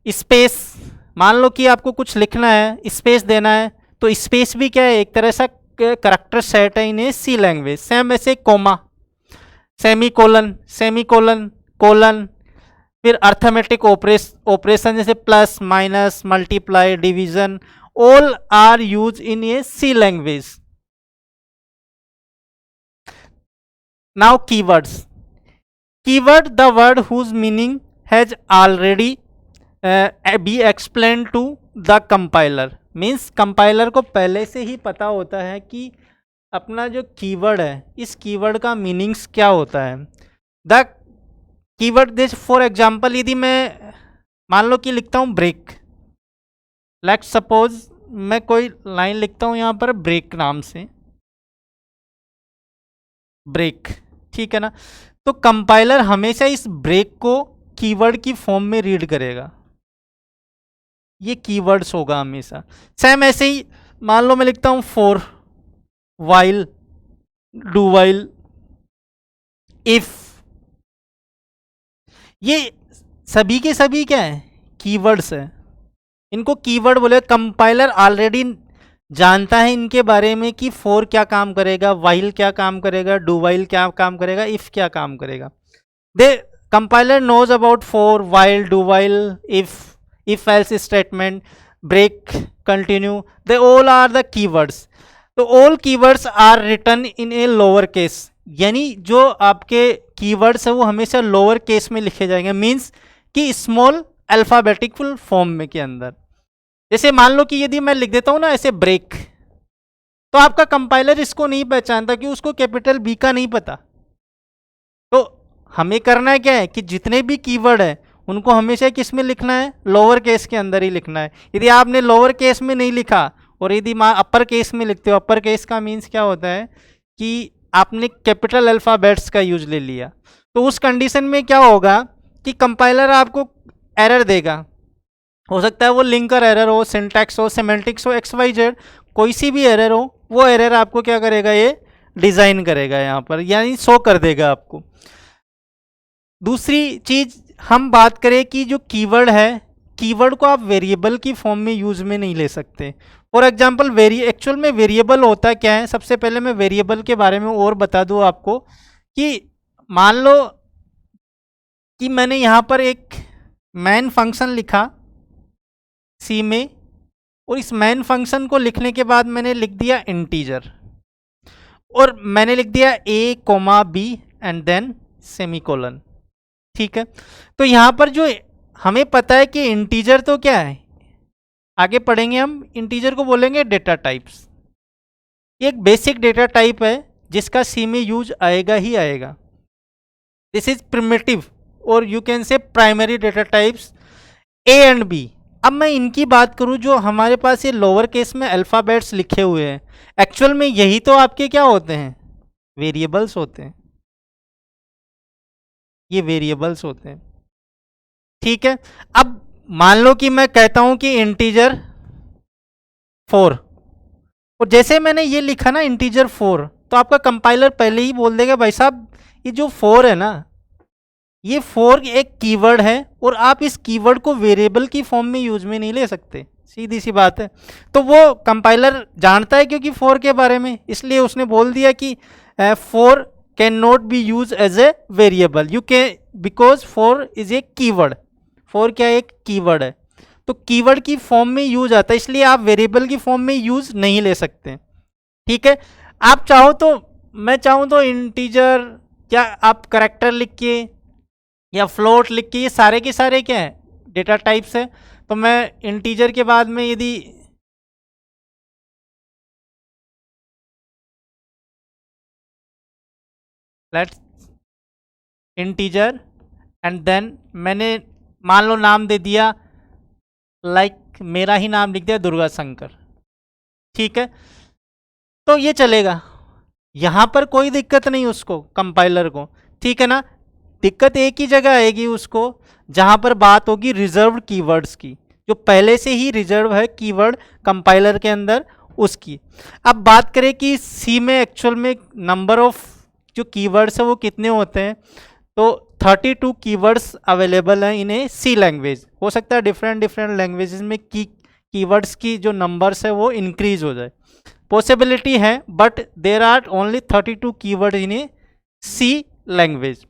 A: Space, मान लो कि आपको कुछ लिखना है, स्पेस देना है, तो स्पेस भी क्या है, एक तरह से करैक्टर सेट है in a C language. Same ऐसे comma, semicolon, semicolon, colon, फिर अर्थमेटिक ऑपरेशन जैसे plus, minus, multiply, division, all are use in a C language. Now keywords. Keyword, the word whose meaning has already be explained to the compiler. Means compiler को पहले से ही पता होता है कि अपना जो कीवर्ड है इस कीवर्ड का मीनिंग्स क्या होता है. The keyword this, for example यदि मैं मान लो कि लिखता हूँ ब्रेक, लेट्स सपोज मैं कोई लाइन लिखता हूँ यहाँ पर ब्रेक नाम से, ब्रेक, ठीक है ना. तो कंपाइलर हमेशा इस ब्रेक को कीवर्ड की फॉर्म में रीड करेगा. ये कीवर्ड्स होगा हमेशा. सेम ऐसे ही मान लो मैं लिखता हूँ for, while, do while, if, ये सभी के सभी क्या है, कीवर्ड्स है. इनको कीवर्ड बोले. कंपाइलर ऑलरेडी जानता है इनके बारे में कि फॉर क्या काम करेगा, वाइल क्या काम करेगा, डू वाइल क्या काम करेगा, इफ क्या काम करेगा. They compiler knows about for, while, do while, if else statement, break, continue, they all are the keywords. तो all keywords are written in a lower case, यानी जो आपके keywords है वो हमेशा lower case में लिखे जाएंगे. मीन्स कि स्मॉल अल्फाबेटिकल फॉर्म में के अंदर. जैसे मान लो कि यदि मैं लिख देता हूँ ना ऐसे ब्रेक, तो आपका कंपाइलर इसको नहीं पहचानता कि उसको कैपिटल बी का नहीं पता. तो हमें करना है क्या है कि जितने भी कीवर्ड है उनको हमेशा किस में लिखना है, लोअर केस के अंदर ही लिखना है. यदि आपने लोअर केस में नहीं लिखा और यदि अपर केस में लिखते हो, अपर केस का मीन्स क्या होता है कि आपने कैपिटल अल्फ़ाबेट्स का यूज ले लिया, तो उस कंडीशन में क्या होगा कि कंपाइलर आपको एरर देगा. हो सकता है वो लिंकर एरर हो, सिंटैक्स हो, सेमेंटिक्स हो, एक्स वाई जेड, कोई सी भी एरर हो, वो एरर आपको क्या करेगा, ये डिज़ाइन करेगा यहाँ पर, यानी शो कर देगा आपको. दूसरी चीज़ हम बात करें कि जो कीवर्ड है, कीवर्ड को आप वेरिएबल की फॉर्म में यूज में नहीं ले सकते. फॉर एग्जांपल एक्चुअल में वेरिएबल होता क्या है. सबसे पहले मैं वेरिएबल के बारे में और बता दूं आपको कि मान लो कि मैंने यहाँ पर एक मैन फंक्शन लिखा सी में, और इस मैन फंक्शन को लिखने के बाद मैंने लिख दिया इंटीजर, और मैंने लिख दिया a, b and then semicolon. ठीक है. तो यहाँ पर जो हमें पता है कि इंटीजर तो क्या है, आगे पढ़ेंगे हम, इंटीजर को बोलेंगे डेटा टाइप्स. ये एक बेसिक डेटा टाइप है जिसका सी में यूज आएगा ही आएगा. दिस इज प्रिमिटिव और you can say primary data types a and b. अब मैं इनकी बात करूं, जो हमारे पास ये लोअर केस में अल्फ़ाबेट्स लिखे हुए हैं, एक्चुअल में यही तो आपके क्या होते हैं, वेरिएबल्स होते हैं. ये वेरिएबल्स होते हैं. ठीक है. अब मान लो कि मैं कहता हूं कि इंटीजर 4, और जैसे मैंने ये लिखा ना इंटीजर 4, तो आपका कंपाइलर पहले ही बोल देगा भाई साहब ये जो 4 है ना, ये 4 एक कीवर्ड है और आप इस कीवर्ड को वेरिएबल की फॉर्म में यूज में नहीं ले सकते. सीधी सी बात है. तो वो कंपाइलर जानता है क्योंकि 4 के बारे में, इसलिए उसने बोल दिया कि 4 can not be use as a variable. You can, because 4 is a keyword. 4 क्या एक कीवर्ड है, तो कीवर्ड की फॉर्म में यूज आता है, इसलिए आप वेरिएबल की फॉर्म में यूज नहीं ले सकते. ठीक है. आप चाहो तो, मैं चाहूँ तो इंटीजर, क्या आप करैक्टर लिख के या फ्लोट लिख के, ये सारे के सारे क्या है, डेटा टाइप्स है. तो मैं इंटीजर के बाद में यदि लेट्स इंटीजर एंड देन मैंने मान लो नाम दे दिया, लाइक मेरा ही नाम लिख दिया दुर्गा शंकर. ठीक है. तो ये चलेगा, यहाँ पर कोई दिक्कत नहीं उसको, कंपाइलर को. ठीक है ना. दिक्कत एक ही जगह आएगी उसको, जहाँ पर बात होगी रिजर्व्ड कीवर्ड्स की, जो पहले से ही रिजर्व है कीवर्ड कंपाइलर के अंदर, उसकी. अब बात करें कि सी में एक्चुअल में नंबर ऑफ जो कीवर्ड्स है वो कितने होते हैं, तो 32 कीवर्ड्स अवेलेबल हैं इन ए सी लैंग्वेज. हो सकता है डिफरेंट डिफरेंट लैंग्वेजेस में कीवर्ड्स की जो नंबर्स है वो इंक्रीज हो जाए, पॉसिबिलिटी है, but there are only 32 keyword in a C language.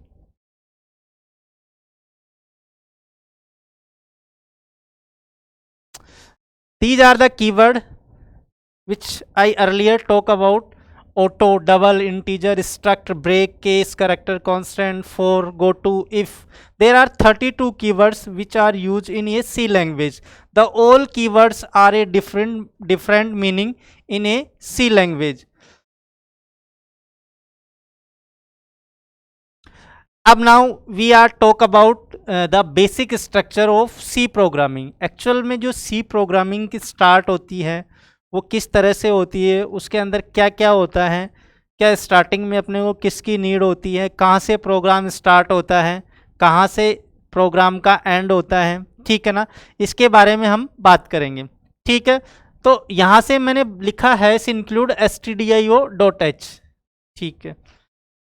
A: These are the keyword which I earlier talk about. auto, double, integer, struct, break, case, character constant, for, go to, if. There are 32 keywords which are used in a C language. The all keywords are a different meaning in a C language. अब now we are talk about the basic structure of C programming. Actual में जो सी programming की start होती है वो किस तरह से होती है, उसके अंदर क्या क्या होता है, क्या स्टार्टिंग में अपने को किसकी नीड होती है, कहाँ से प्रोग्राम स्टार्ट होता है, कहाँ से प्रोग्राम का एंड होता है, ठीक है ना, इसके बारे में हम बात करेंगे. ठीक है, तो यहाँ से मैंने लिखा है इंक्लूड stdio.h. ठीक है,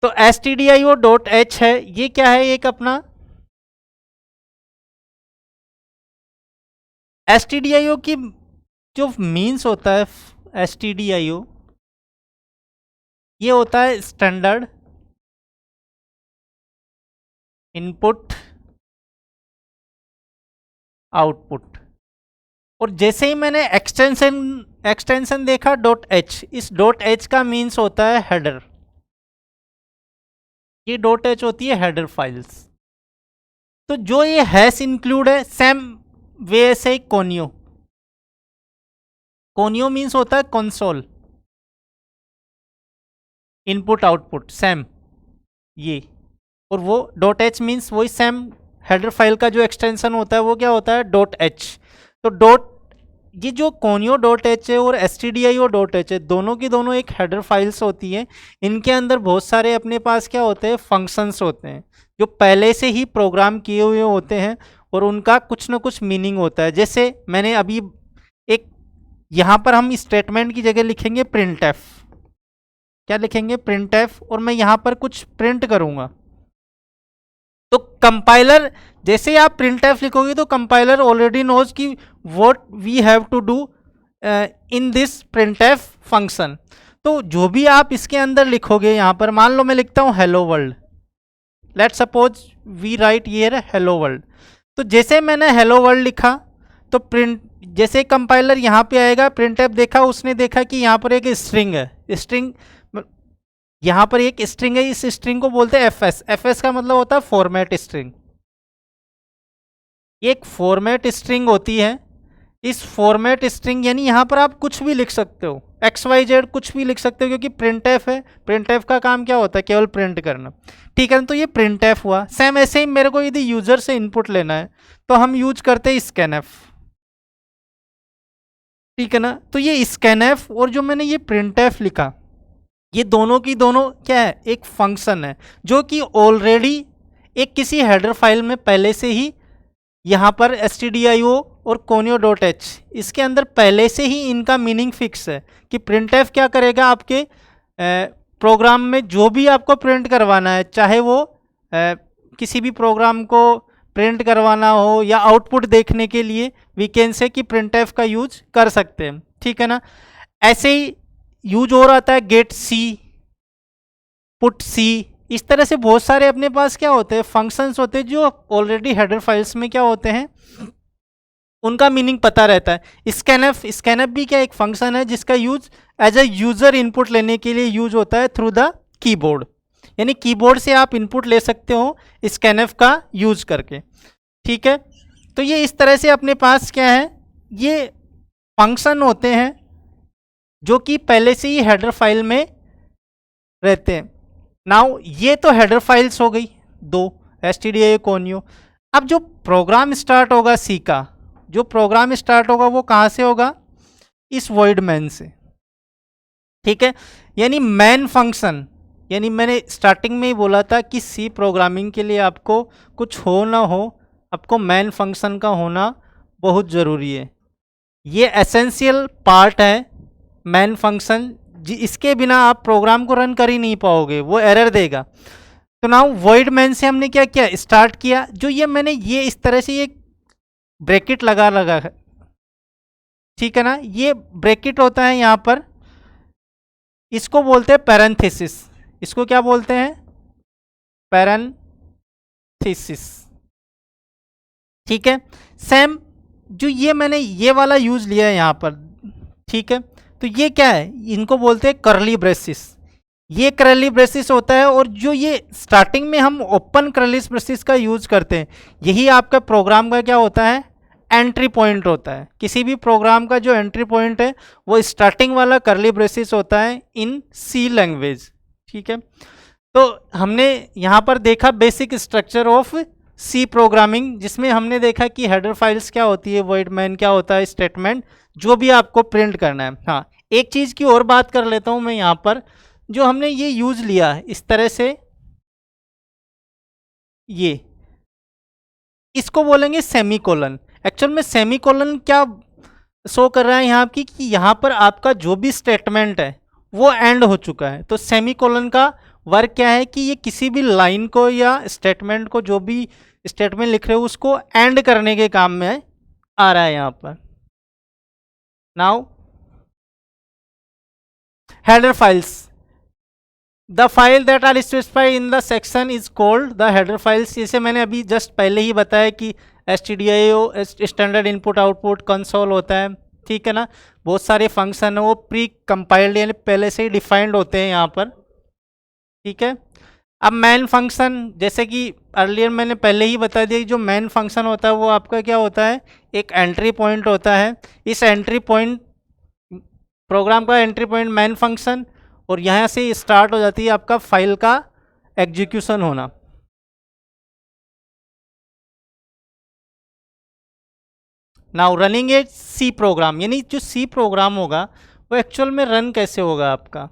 A: तो stdio.h है, ये क्या है, एक अपना stdio की जो मीन्स होता है, stdio ये होता है स्टैंडर्ड इनपुट आउटपुट. और जैसे ही मैंने एक्सटेंशन देखा .h, इस .h का मीन्स होता है हेडर. ये .h होती है हेडर फाइल्स. तो जो ये हैश इंक्लूड है, सेम वे से कोनियो. कोनियो मीन्स होता है कंसोल इनपुट आउटपुट, सेम ये. और वो .h मीन्स वही सेम हेडर फाइल का जो एक्सटेंशन होता है वो क्या होता है .h. तो ये जो कोनियो .h है और stdio.h है, दोनों की दोनों एक हेडर फाइल्स होती है. इनके अंदर बहुत सारे अपने पास क्या होते हैं, फंक्शंस होते हैं जो पहले से ही प्रोग्राम किए हुए होते हैं और उनका कुछ ना कुछ मीनिंग होता है. जैसे मैंने अभी एक यहाँ पर हम स्टेटमेंट की जगह लिखेंगे printf. क्या लिखेंगे, printf. और मैं यहाँ पर कुछ प्रिंट करूँगा तो कंपाइलर, जैसे आप printf लिखोगे तो कंपाइलर ऑलरेडी नोज कि what we have to do in this printf function. तो जो भी आप इसके अंदर लिखोगे, यहाँ पर मान लो मैं लिखता हूँ hello world. Let's suppose we write here hello world. तो जैसे मैंने हेलो वर्ल्ड लिखा तो जैसे कंपाइलर यहाँ पे आएगा, printf देखा, उसने देखा कि यहाँ पर एक स्ट्रिंग है. स्ट्रिंग, यहाँ पर एक स्ट्रिंग है, इस स्ट्रिंग को बोलते हैं fs. fs का मतलब होता है फॉर्मेट स्ट्रिंग. एक फॉर्मेट स्ट्रिंग होती है. इस फॉर्मेट स्ट्रिंग यानी यहाँ पर आप कुछ भी लिख सकते हो, XYZ कुछ भी लिख सकते हो, क्योंकि printf है. printf का काम क्या होता है, केवल प्रिंट करना. ठीक है, तो ये printf हुआ. सेम ऐसे ही मेरे को यदि यूजर से इनपुट लेना है तो हम यूज करते हैं scanf. ठीक है ना, तो ये scanf और जो मैंने ये printf लिखा, ये दोनों की दोनों क्या है, एक फंक्शन है जो कि ऑलरेडी एक किसी हेडर फाइल में पहले से ही यहाँ पर stdio और conio.h, इसके अंदर पहले से ही इनका मीनिंग फिक्स है कि printf क्या करेगा, आपके प्रोग्राम में जो भी आपको प्रिंट करवाना है, चाहे वो किसी भी प्रोग्राम को प्रिंट करवाना हो या आउटपुट देखने के लिए, वी कैन से कि printf का यूज कर सकते हैं. ठीक है ना, ऐसे ही यूज हो रहा है गेट सी, पुट सी. इस तरह से बहुत सारे अपने पास क्या होते हैं, फंक्शंस होते हैं जो ऑलरेडी हेडर फाइल्स में क्या होते हैं, उनका मीनिंग पता रहता है. स्कैनफ भी क्या एक फंक्शन है जिसका use as a user input लेने के लिए यूज होता है थ्रू द कीबोर्ड. यानी कीबोर्ड से आप इनपुट ले सकते हो स्कैनफ का यूज करके. ठीक है, तो ये इस तरह से अपने पास क्या है, ये फंक्शन होते हैं जो कि पहले से ही हेडर फाइल में रहते हैं. नाउ ये तो हेडर फाइल्स हो गई दो, stdio conio. अब जो प्रोग्राम स्टार्ट होगा सी का, जो प्रोग्राम स्टार्ट होगा वो कहाँ से होगा, इस void main से. ठीक है, यानी मैन फंक्शन, यानी मैंने स्टार्टिंग में ही बोला था कि सी प्रोग्रामिंग के लिए आपको कुछ हो ना हो, आपको मैन फंक्शन का होना बहुत ज़रूरी है. ये एसेंशियल पार्ट है मैन फंक्शन, इसके बिना आप प्रोग्राम को रन कर ही नहीं पाओगे, वो एरर देगा. तो नाउ void main से हमने क्या किया, स्टार्ट किया. जो ये मैंने ये इस तरह से एक ब्रैकेट लगा है, ठीक है ना, ये ब्रैकेट होता है यहाँ पर, इसको बोलते हैं पैरेंथेसिस. इसको क्या बोलते हैं, पैरेंथेसिस. ठीक है, सेम जो ये मैंने ये वाला यूज लिया है यहाँ पर. ठीक है, तो ये क्या है, इनको बोलते हैं कर्ली ब्रेसिस. ये करली ब्रेसिस होता है, और जो ये स्टार्टिंग में हम ओपन करली ब्रेसिस का यूज करते हैं, यही आपका प्रोग्राम का क्या होता है, एंट्री पॉइंट होता है। किसी भी प्रोग्राम का जो एंट्री पॉइंट है वो स्टार्टिंग वाला करली ब्रेसिस होता है इन सी लैंग्वेज। ठीक है, तो हमने यहाँ पर देखा basic structure of C programming, जिसमें हमने देखा कि हेडर फाइल्स क्या होती है, वॉइड मैन क्या होता है, स्टेटमेंट जो भी आपको प्रिंट करना है। हाँ, एक चीज़ की और बात कर लेता हूँ मैं यहाँ पर, जो हमने ये यूज लिया है इस तरह से, ये इसको बोलेंगे सेमीकोलन। एक्चुअल में सेमीकोलन क्या शो कर रहा है यहाँ की, कि यहाँ पर आपका जो भी स्टेटमेंट है वो एंड हो चुका है। तो सेमीकोलन का वर्क क्या है कि ये किसी भी लाइन को या स्टेटमेंट को, जो भी स्टेटमेंट लिख रहे हो उसको एंड करने के काम में आ रहा है यहाँ पर। Now header files, the file that are specified in the section is called the header files. जैसे मैंने अभी जस्ट पहले ही बताया कि STDIO standard input output console होता है। ठीक है ना, बहुत सारे फंक्शन है वो प्री कंपाइल्ड यानी पहले से ही डिफाइंड होते हैं यहाँ पर। ठीक है, अब मेन फंक्शन, जैसे कि अर्लियर मैंने पहले ही बता दिया कि जो मेन फंक्शन होता है वो आपका क्या होता है, एक एंट्री पॉइंट होता है। इस एंट्री पॉइंट, प्रोग्राम का एंट्री पॉइंट मेन फंक्शन, और यहाँ से स्टार्ट हो जाती है आपका फाइल का एग्जीक्यूशन होना। Now running a C program, यानी जो सी प्रोग्राम होगा वो एक्चुअल में रन कैसे होगा आपका।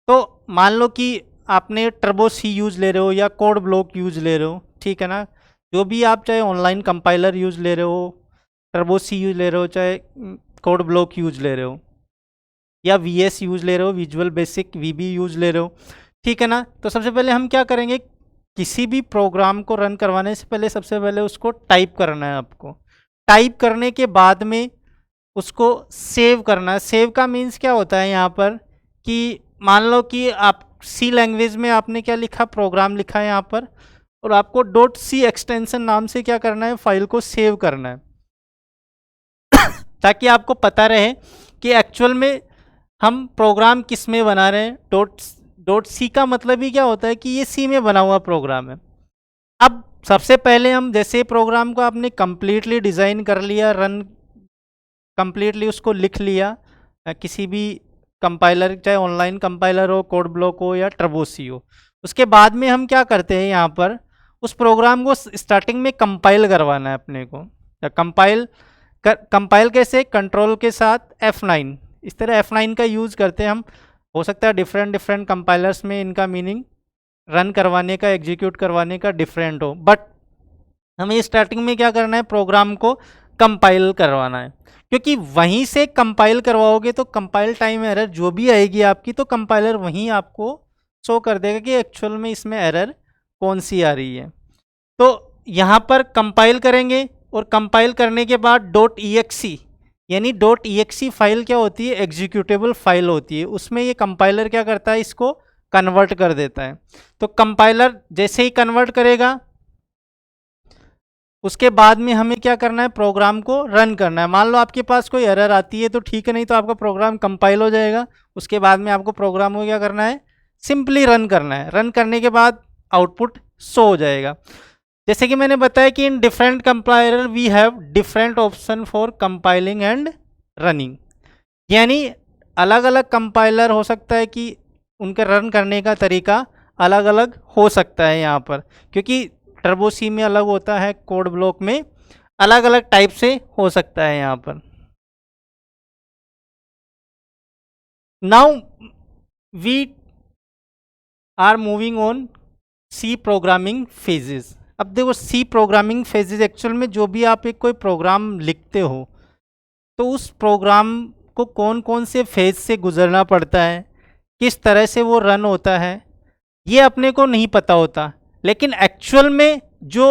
A: तो मान लो कि आपने टर्बो सी यूज ले रहे हो या कोड ब्लॉक यूज ले रहे हो, ठीक है ना, जो भी आप चाहे ऑनलाइन कंपाइलर यूज ले रहे हो, टर्बो सी यूज ले रहे हो, चाहे कोड ब्लॉक यूज ले रहे हो, या VS यूज ले रहे हो, विजुअल बेसिक VB यूज ले रहे हो। ठीक है ना, तो सबसे पहले हम क्या करेंगे, किसी भी प्रोग्राम को रन करवाने से पहले सबसे पहले उसको टाइप करना है आपको। टाइप करने के बाद में उसको सेव करना है। सेव का मीन्स क्या होता है यहाँ पर, कि मान लो कि आप सी लैंग्वेज में आपने क्या लिखा, प्रोग्राम लिखा है यहाँ पर, और आपको .c एक्सटेंशन नाम से क्या करना है, फाइल को सेव करना है, ताकि आपको पता रहे कि एक्चुअल में हम प्रोग्राम किस में बना रहे हैं। डॉट सी का मतलब ही क्या होता है कि ये सी में बना हुआ प्रोग्राम है। अब सबसे पहले हम, जैसे प्रोग्राम को आपने कंप्लीटली डिज़ाइन कर लिया, रन कंप्लीटली उसको लिख लिया, किसी भी कंपाइलर, चाहे ऑनलाइन कंपाइलर हो, कोड ब्लॉक हो या टर्बोसी हो, उसके बाद में हम क्या करते हैं, यहाँ पर उस प्रोग्राम को स्टार्टिंग में कंपाइल करवाना है अपने को। या कंपाइल कैसे, कंट्रोल के साथ F9, इस तरह F9 का यूज़ करते हैं हम। हो सकता है डिफरेंट कंपाइलर्स में इनका मीनिंग रन करवाने का, एग्जीक्यूट करवाने का डिफरेंट हो, बट हमें स्टार्टिंग में क्या करना है, प्रोग्राम को कंपाइल करवाना है। क्योंकि वहीं से कंपाइल करवाओगे तो कंपाइल टाइम एरर जो भी आएगी आपकी, तो कंपाइलर वहीं आपको शो कर देगा कि एक्चुअल में इसमें एरर कौन सी आ रही है। तो यहाँ पर कंपाइल करेंगे, और कंपाइल करने के बाद .exe, यानी .exe फाइल क्या होती है, एग्जीक्यूटेबल फाइल होती है। उसमें ये कंपाइलर क्या करता है, इसको कन्वर्ट कर देता है। तो कंपाइलर जैसे ही कन्वर्ट करेगा, उसके बाद में हमें क्या करना है, प्रोग्राम को रन करना है। मान लो आपके पास कोई एरर आती है तो ठीक है, नहीं तो आपका प्रोग्राम कंपाइल हो जाएगा। उसके बाद में आपको प्रोग्राम को क्या करना है, सिंपली रन करना है। रन करने के बाद आउटपुट शो हो जाएगा। जैसे कि मैंने बताया कि in different compiler we have different option for compiling and running, यानी अलग अलग कंपाइलर हो सकता है कि उनके रन करने का तरीका अलग अलग हो सकता है यहाँ पर, क्योंकि टर्बो सी में अलग होता है, कोड ब्लॉक में अलग अलग टाइप से हो सकता है यहाँ पर। Now we are moving on C programming phases. अब देखो, सी प्रोग्रामिंग फेजेस एक्चुअल में जो भी आप एक कोई प्रोग्राम लिखते हो, तो उस प्रोग्राम को कौन कौन से फेज से गुजरना पड़ता है, किस तरह से वो रन होता है, ये अपने को नहीं पता होता। लेकिन एक्चुअल में जो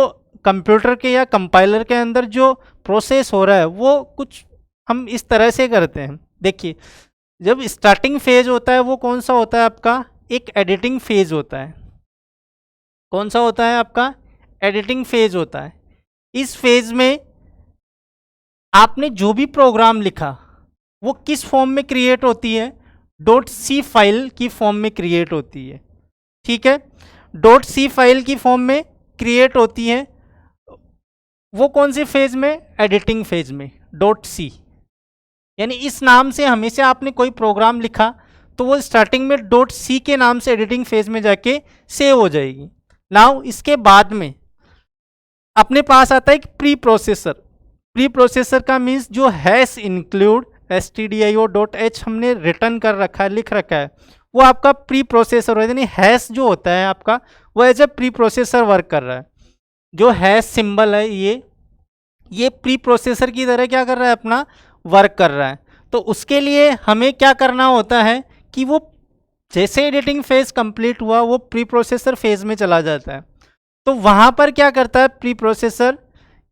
A: कंप्यूटर के या कंपाइलर के अंदर जो प्रोसेस हो रहा है वो कुछ हम इस तरह से करते हैं। देखिए, जब स्टार्टिंग फेज होता है वो कौन सा होता है आपका, एक एडिटिंग फेज होता है। कौन सा होता है आपका, एडिटिंग फेज होता है। इस फेज में आपने जो भी प्रोग्राम लिखा वो किस फॉर्म में क्रिएट होती है, डॉट सी फाइल की फॉर्म में क्रिएट होती है। ठीक है, डॉट सी फाइल की फॉर्म में क्रिएट होती है। वो कौन से फेज में? एडिटिंग फेज में। डॉट सी यानी इस नाम से हमेशा आपने कोई प्रोग्राम लिखा तो वो स्टार्टिंग में डॉट सी के नाम से एडिटिंग फेज में जाके सेव हो जाएगी। नाउ इसके बाद में अपने पास आता है एक प्री प्रोसेसर। प्री प्रोसेसर का मीन्स जो हैश इंक्लूड stdio.h हमने रिटर्न कर रखा है, लिख रखा है, वो आपका प्री प्रोसेसर हो, यानी हैश जो होता है आपका वो as a preprocessor work कर रहा है। जो हैश सिंबल है ये प्री प्रोसेसर की तरह क्या कर रहा है? अपना वर्क कर रहा है। तो उसके लिए हमें क्या करना होता है कि वो जैसे एडिटिंग फेज कंप्लीट हुआ वो प्री प्रोसेसर फेज में चला जाता है। तो वहाँ पर क्या करता है प्री प्रोसेसर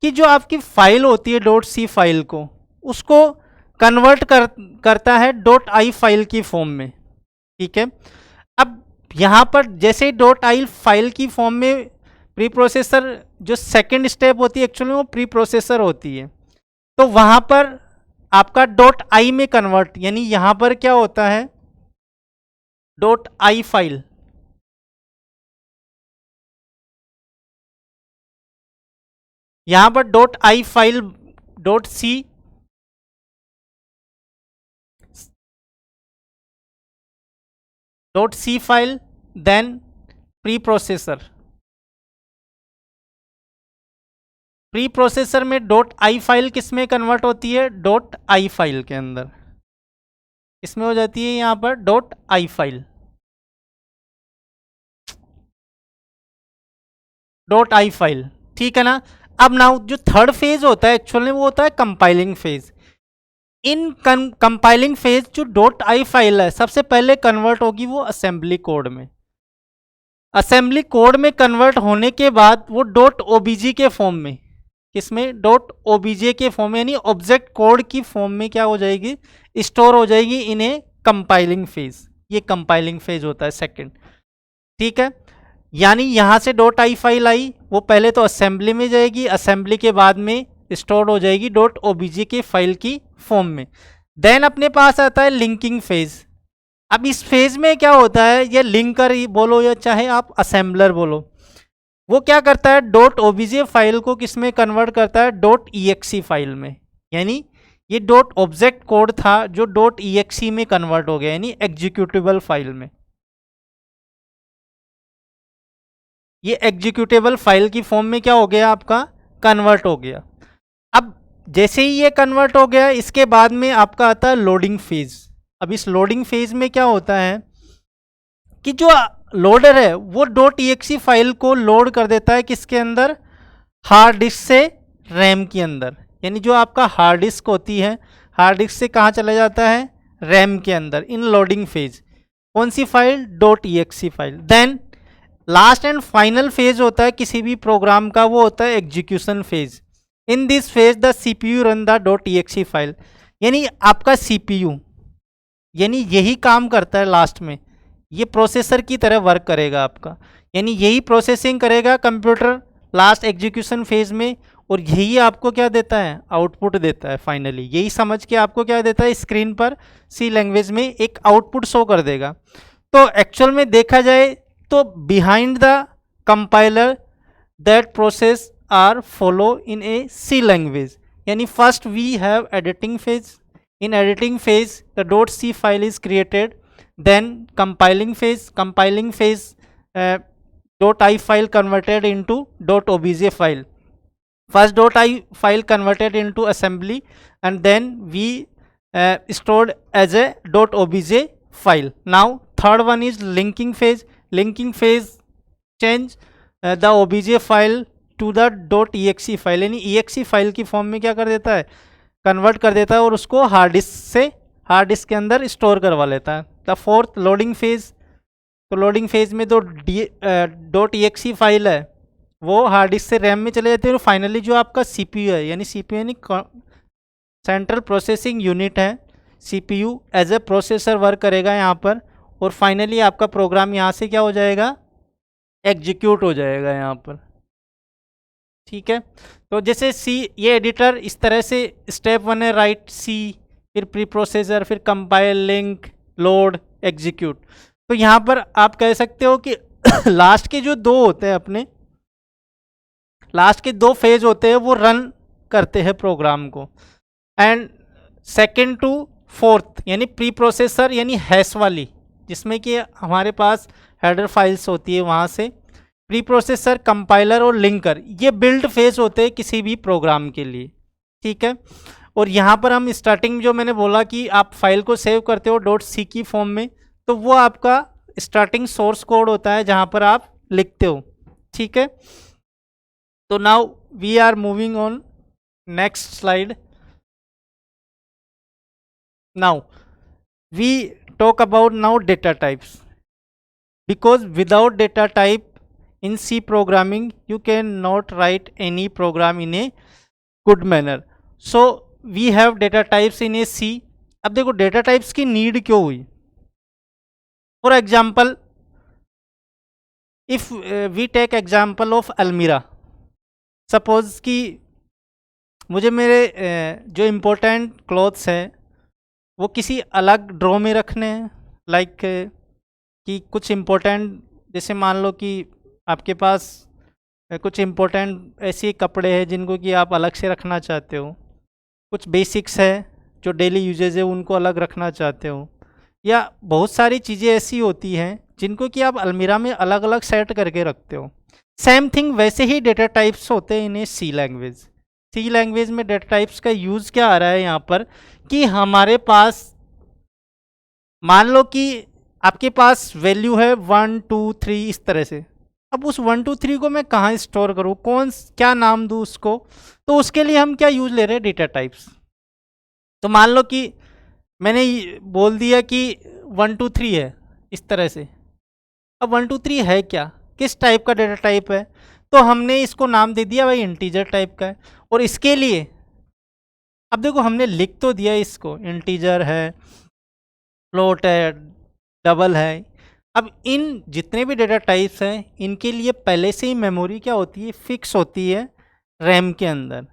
A: कि जो आपकी फाइल होती है डॉट सी फाइल को, उसको कन्वर्ट करता है डॉट आई फाइल की फॉर्म में। ठीक है, अब यहाँ पर जैसे डॉट आई फाइल की फॉर्म में प्री प्रोसेसर जो सेकेंड स्टेप होती है एक्चुअली वो प्री प्रोसेसर होती है, तो वहाँ पर आपका डॉट आई में कन्वर्ट, यानी यहाँ पर क्या होता है डॉट आई फाइल, यहाँ पर dot I file dot C file then preprocessor. Preprocessor में डॉट आई फाइल किस में कन्वर्ट होती है? डॉट आई फाइल के अंदर, इसमें हो जाती है यहाँ पर dot I file, dot I file. ठीक है ना। अब नाउ जो थर्ड फेज होता है एक्चुअल में वो होता है कंपाइलिंग फेज। इन कंपाइलिंग फेज जो डॉट आई फाइल है सबसे पहले कन्वर्ट होगी वो असेंबली कोड में। असेंबली कोड में कन्वर्ट होने के बाद वो डॉट ओबीजी के फॉर्म में, किसमें? डॉट ओबीजे के फॉर्म में, यानी ऑब्जेक्ट कोड की फॉर्म में क्या हो जाएगी? स्टोर हो जाएगी इन ए कंपाइलिंग फेज। ये कंपाइलिंग फेज होता है सेकंड। ठीक है, यानी यहाँ से डॉट आई फाइल आई, वो पहले तो असेंबली में जाएगी, असेंबली के बाद में स्टोर हो जाएगी डॉट ओबीजे के फाइल की फॉर्म में। देन अपने पास आता है लिंकिंग फेज। अब इस फेज में क्या होता है, ये लिंकर बोलो या चाहे आप असेंबलर बोलो, वो क्या करता है डॉट ओबीजे फाइल को किस में कन्वर्ट करता है? डॉट ईएक्सी फाइल में। यानी ये डॉट ऑब्जेक्ट कोड था जो डॉट ईएक्सी में कन्वर्ट हो गया, यानी एग्जीक्यूटेबल फाइल में। ये एग्जीक्यूटेबल फाइल की फॉर्म में क्या हो गया? आपका कन्वर्ट हो गया। अब जैसे ही ये कन्वर्ट हो गया इसके बाद में आपका आता है लोडिंग फेज। अब इस लोडिंग फेज में क्या होता है कि जो लोडर है वो डॉट ईएक्सी फाइल को लोड कर देता है किसके अंदर? हार्ड डिस्क से रैम के अंदर। यानी जो आपका हार्ड डिस्क होती है, हार्ड डिस्क से कहाँ चला जाता है? रैम के अंदर, इन लोडिंग फेज। कौन सी file? Dot EXE file. Then last and final phase होता है किसी भी प्रोग्राम का, वो होता है execution phase. In this phase the CPU run the dot EXE file. यानी आपका सीपीयू यानी यही काम करता है लास्ट में, ये प्रोसेसर की तरह वर्क करेगा आपका, यानी यही प्रोसेसिंग करेगा कंप्यूटर लास्ट एग्जीक्यूशन फेज में, और यही आपको क्या देता है? आउटपुट देता है फाइनली। यही समझ के आपको क्या देता है? स्क्रीन पर सी लैंग्वेज में एक आउटपुट शो कर देगा। तो एक्चुअल में देखा जाए तो behind the compiler that process are follow in a C language. यानी first we have editing phase. In editing phase the dot C file is created, then compiling phase dot i file converted into dot obj file. First dot i file converted into assembly and then we stored as a dot obj file. Now third one is linking phase. Linking phase change the obj file to the dot exe file, यानी exe file की form में क्या कर देता है? Convert कर देता है और उसको हार्ड डिस्क के अंदर स्टोर करवा लेता है। The fourth loading phase. तो लोडिंग फेज में तो डॉट ईएक्सी फाइल है वो हार्ड डिस्क से रैम में चले जाते हैं, और फाइनली जो आपका सीपीयू है, यानी सीपीयू यानी सेंट्रल प्रोसेसिंग यूनिट है, CPU as a processor work करेगा यहाँ पर, और फाइनली आपका प्रोग्राम यहाँ से क्या हो जाएगा? एग्जीक्यूट हो जाएगा यहाँ पर। ठीक है, तो जैसे सी ये एडिटर इस तरह से स्टेप 1 है राइट सी, फिर प्री प्रोसेसर, फिर कंपाइल, लिंक, लोड, एग्जीक्यूट। तो यहाँ पर आप कह सकते हो कि लास्ट के जो दो होते हैं, अपने लास्ट के दो फेज होते हैं वो रन करते हैं प्रोग्राम को, एंड सेकेंड टू फोर्थ यानी प्री प्रोसेसर यानी हैश वाली, जिसमें कि हमारे पास हेडर फाइल्स होती है, वहाँ से प्री प्रोसेसर, कंपाइलर और लिंकर, ये बिल्ड फेज होते हैं किसी भी प्रोग्राम के लिए, ठीक है। और यहाँ पर हम स्टार्टिंग जो मैंने बोला कि आप फाइल को सेव करते हो .c की फॉर्म में, तो वो आपका स्टार्टिंग सोर्स कोड होता है जहाँ पर आप लिखते हो, ठीक है। तो now we are moving on next slide. Now we talk about now data types, because without data type in C programming you cannot write any program in a good manner. So we have data types in a C. अब देखो data types की need क्यों हुई। For example, if we take example of Almira, suppose कि मुझे मेरे जो important clothes हैं वो किसी अलग ड्रॉ में रखने हैं, लाइक कि कुछ इम्पोर्टेंट, जैसे मान लो कि आपके पास कुछ इम्पोर्टेंट ऐसे कपड़े हैं जिनको कि आप अलग से रखना चाहते हो, कुछ बेसिक्स है जो डेली यूजेज है उनको अलग रखना चाहते हो, या बहुत सारी चीज़ें ऐसी होती हैं जिनको कि आप अलमीरा में अलग अलग सेट करके रखते हो। सेम थिंग वैसे ही डेटा टाइप्स होते हैं इन सी लैंग्वेज। सी लैंग्वेज में डेटा टाइप्स का यूज़ क्या आ रहा है यहाँ पर कि हमारे पास मान लो कि आपके पास वैल्यू है 1 2 3 इस तरह से। अब उस 1 2 3 को मैं कहाँ स्टोर करूँ, क्या नाम दूँ उसको, तो उसके लिए हम क्या यूज ले रहे हैं, डेटा टाइप्स। तो मान लो कि मैंने बोल दिया कि 1 2 3 है इस तरह से। अब 1 2 3 है क्या, किस टाइप का डेटा टाइप है, तो हमने इसको नाम दे दिया भाई इंटीजर टाइप का है। और इसके लिए अब देखो हमने लिख तो दिया इसको, इंटीजर है, फ्लोट है, डबल है। अब इन जितने भी डेटा टाइप्स हैं इनके लिए पहले से ही मेमोरी क्या होती है, फिक्स होती है रैम के अंदर,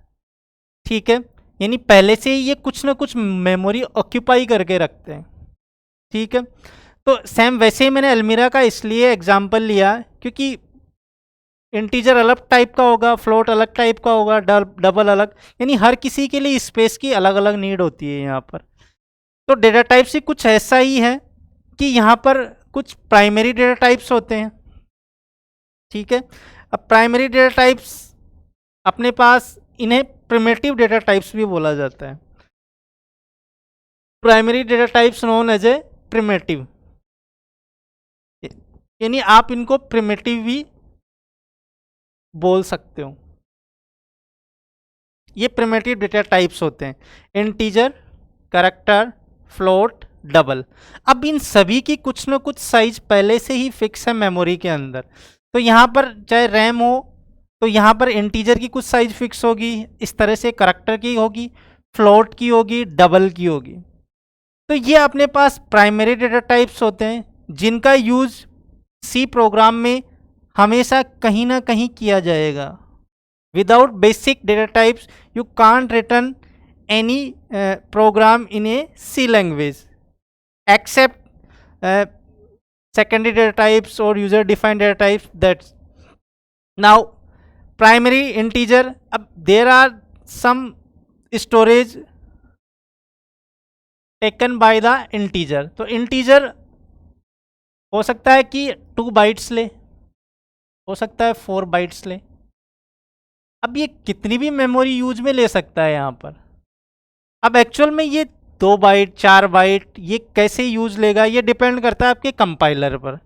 A: ठीक है। यानी पहले से ही ये कुछ ना कुछ मेमोरी ऑक्यूपाई करके रखते हैं, ठीक है। तो सेम वैसे ही मैंने अलमीरा का इसलिए एग्जांपल लिया क्योंकि इंटीजर अलग टाइप का होगा, फ्लोट अलग टाइप का होगा, डबल अलग, यानी हर किसी के लिए स्पेस की अलग अलग नीड होती है यहाँ पर। तो डेटा टाइप से कुछ ऐसा ही है कि यहाँ पर कुछ प्राइमरी डेटा टाइप्स होते हैं, ठीक है। अब प्राइमरी डेटा टाइप्स अपने पास, इन्हें प्रिमिटिव डेटा टाइप्स भी बोला जाता है। Primary data types known as a primitive, यानी आप इनको प्रिमिटिव भी बोल सकते हो। ये प्रिमिटिव डेटा टाइप्स होते हैं, इंटीजर, कैरेक्टर, फ्लोट, डबल। अब इन सभी की कुछ ना कुछ साइज पहले से ही फिक्स है मेमोरी के अंदर। तो यहाँ पर चाहे रैम हो तो यहाँ पर इंटीजर की कुछ साइज फिक्स होगी, इस तरह से कैरेक्टर की होगी, फ्लोट की होगी, डबल की होगी। तो ये अपने पास प्राइमरी डेटा टाइप्स होते हैं जिनका यूज सी प्रोग्राम में हमेशा कहीं ना कहीं किया जाएगा। Without basic data types you can't return any program in a C language except secondary data types or user defined data types. That's now primary integer. अब there are some storage taken by the integer. तो integer हो सकता है कि 2 bytes ले, हो सकता है 4 बाइट्स ले। अब ये कितनी भी मेमोरी यूज में ले सकता है यहाँ पर। अब एक्चुअल में ये 2 बाइट 4 बाइट ये कैसे यूज लेगा, ये डिपेंड करता है आपके कंपाइलर पर।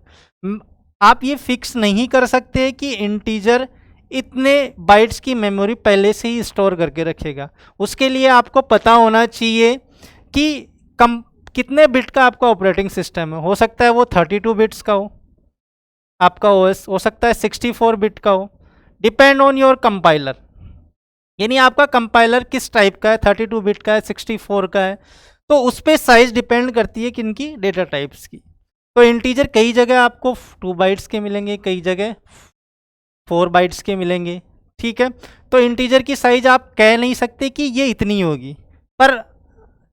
A: आप ये फिक्स नहीं कर सकते कि इंटीजर इतने बाइट्स की मेमोरी पहले से ही स्टोर करके रखेगा। उसके लिए आपको पता होना चाहिए कि कितने बिट का आपका ऑपरेटिंग सिस्टम है। हो सकता है वो 32 बिट्स का हो आपका ओएस, हो सकता है 64 बिट का हो, डिपेंड ऑन योर कंपाइलर। यानी आपका कंपाइलर किस टाइप का है, 32 बिट का है, 64 का है, तो उस पर साइज डिपेंड करती है किनकी, डेटा टाइप्स की। तो इंटीजर कई जगह आपको 2 बाइट्स के मिलेंगे, कई जगह 4 बाइट्स के मिलेंगे, ठीक है। तो इंटीजर की साइज आप कह नहीं सकते कि ये इतनी होगी, पर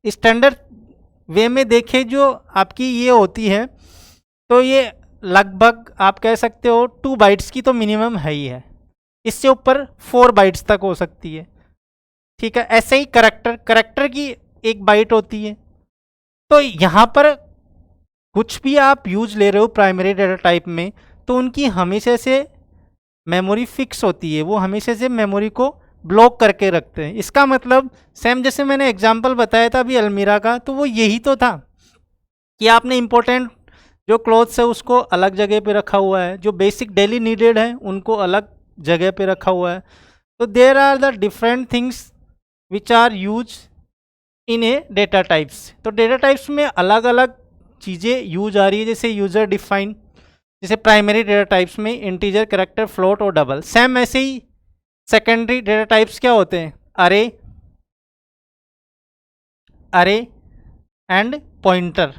A: स्टैंडर्ड वे में देखें जो आपकी ये होती है, तो ये लगभग आप कह सकते हो 2 बाइट्स की तो मिनिमम है ही है, इससे ऊपर 4 बाइट्स तक हो सकती है। ठीक है, ऐसे ही करेक्टर की 1 बाइट होती है। तो यहाँ पर कुछ भी आप यूज ले रहे हो प्राइमरी डेटा टाइप में, तो उनकी हमेशा से मेमोरी फिक्स होती है, वो हमेशा से मेमोरी को ब्लॉक करके रखते हैं। इसका मतलब सेम जैसे मैंने एग्जांपल बताया था अभी अलमीरा का, तो वो यही तो था कि आपने इंपॉर्टेंट जो क्लोथ्स है उसको अलग जगह पे रखा हुआ है, जो बेसिक डेली नीडेड है उनको अलग जगह पे रखा हुआ है। तो there are the different things which are use in a data types. तो डेटा टाइप्स में अलग अलग चीज़ें यूज आ रही है, जैसे यूजर डिफाइन, जैसे प्राइमरी डेटा टाइप्स में इंटीजर, कैरेक्टर, फ्लोट और डबल। सेम ऐसे ही सेकेंडरी डेटा टाइप्स क्या होते हैं, अरे एंड पॉइंटर।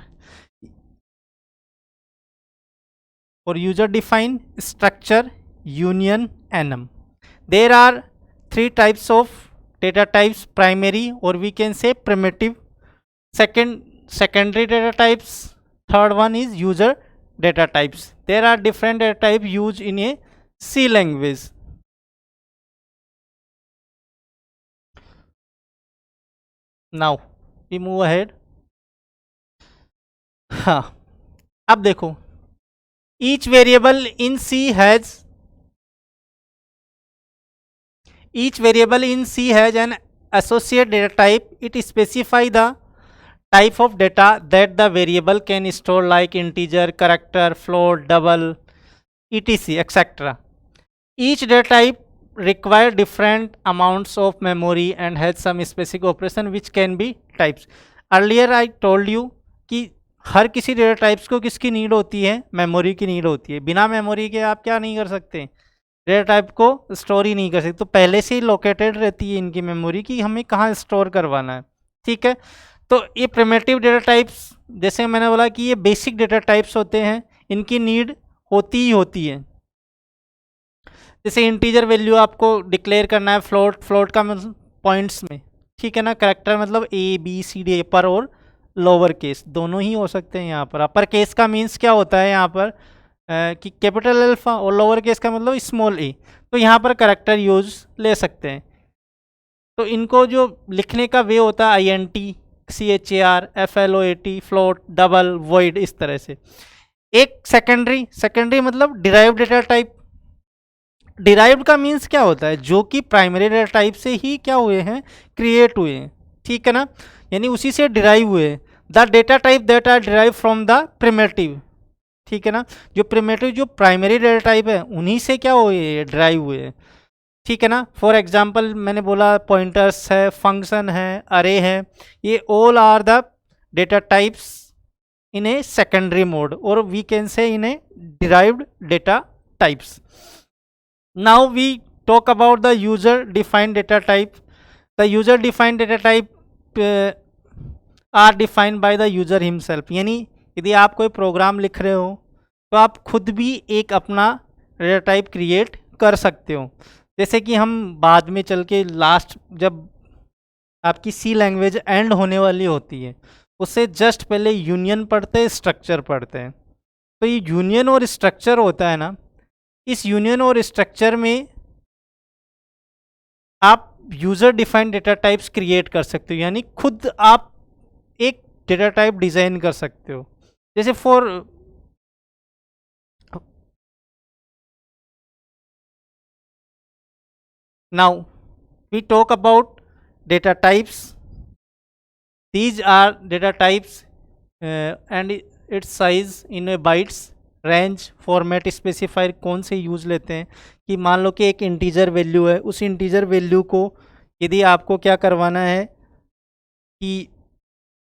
A: और user define, structure, union, enum. There are 3 types of data types, primary or we can say primitive, secondary data types, third one is user data types. There are different data types used in a C language. Now we move ahead. हाँ, अब देखो, each variable in C has an associate data type. It specify the type of data that the variable can store, like integer, character, float, double, etc, etc. Each data type require different amounts of memory and has some specific operation which can be types. Earlier I told you कि हर किसी data types को किसकी need होती है, memory की need होती है। बिना मेमोरी के आप क्या नहीं कर सकते, डेटा टाइप को स्टोर ही नहीं कर सकते। तो पहले से ही लोकेटेड रहती है इनकी मेमोरी की हमें कहाँ स्टोर करवाना है। ठीक है, तो ये प्रिमिटिव डेटा टाइप्स, जैसे मैंने बोला कि ये बेसिक डेटा टाइप्स होते हैं, इनकी नीड होती ही होती है। जैसे इंटीजर वैल्यू आपको डिक्लेयर करना है, फ्लोट का मतलब पॉइंट्स में, ठीक है ना। कैरेक्टर मतलब ABCD, अपर और लोअर केस दोनों ही हो सकते हैं यहाँ पर। अपर केस का मीन्स क्या होता है यहाँ पर कि कैपिटल अल्फा, और लोअर केस का मतलब स्मॉल ए। तो यहाँ पर कैरेक्टर यूज ले सकते हैं। तो इनको जो लिखने का वे होता है INT, CHAR, FLOAT, float, double, void, इस तरह से। एक सेकेंडरी मतलब डिराइव्ड डेटा टाइप। डिराइव्ड का मीन्स क्या होता है, जो कि प्राइमरी डेटा टाइप से ही क्या हुए हैं, क्रिएट हुए हैं। ठीक है ना, यानी उसी से डिराइव हुए। The data type that are derive from the primitive. ठीक है ना, जो प्रिमिटिव जो प्राइमरी डेटा टाइप है उन्हीं से क्या हुए, डिराइव हुए। ठीक है ना। फॉर एग्जाम्पल मैंने बोला पॉइंटर्स है, फंक्शन है, अरे है, ये all are the data types in a secondary mode, और we can say in a derived data types. Now we talk about the user defined data type. The user defined data type are defined by the user himself. यानी यदि आप कोई programme लिख रहे हो तो आप खुद भी एक अपना डेटा टाइप क्रिएट कर सकते हो। जैसे कि हम बाद में चल के लास्ट जब आपकी सी लैंग्वेज एंड होने वाली होती है उससे जस्ट पहले यूनियन पढ़ते हैं, स्ट्रक्चर पढ़ते हैं। तो ये यूनियन और स्ट्रक्चर होता है ना, इस यूनियन और स्ट्रक्चर में आप user defined data types create कर सकते हो, यानी खुद आप एक डेटा टाइप डिजाइन कर सकते हो। जैसे for now we talk about data types. These are data types and its size in a bytes. Range, format specifier कौन से यूज़ लेते हैं कि मान लो कि एक इंटीजर वैल्यू है, उस इंटीजर वैल्यू को यदि आपको क्या करवाना है कि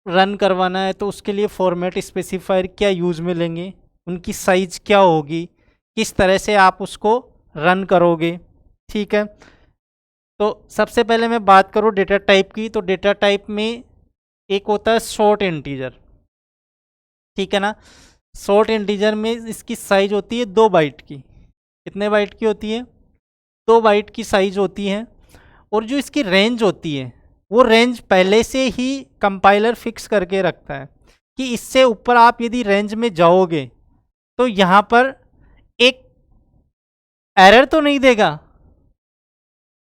A: रन करवाना है तो उसके लिए फॉर्मेट स्पेसिफायर क्या यूज़ में लेंगे, उनकी साइज क्या होगी, किस तरह से आप उसको रन करोगे। ठीक है, तो सबसे पहले मैं बात करूँ डेटा टाइप की, तो डेटा टाइप में एक होता है शॉर्ट इंटीजर। ठीक है ना, शॉर्ट इंटीजर में इसकी साइज होती है 2 बाइट की। कितने बाइट की होती है? 2 बाइट की साइज होती है। और जो इसकी रेंज होती है वो रेंज पहले से ही कंपाइलर फिक्स करके रखता है। कि इससे ऊपर आप यदि रेंज में जाओगे तो यहाँ पर एक एरर तो नहीं देगा,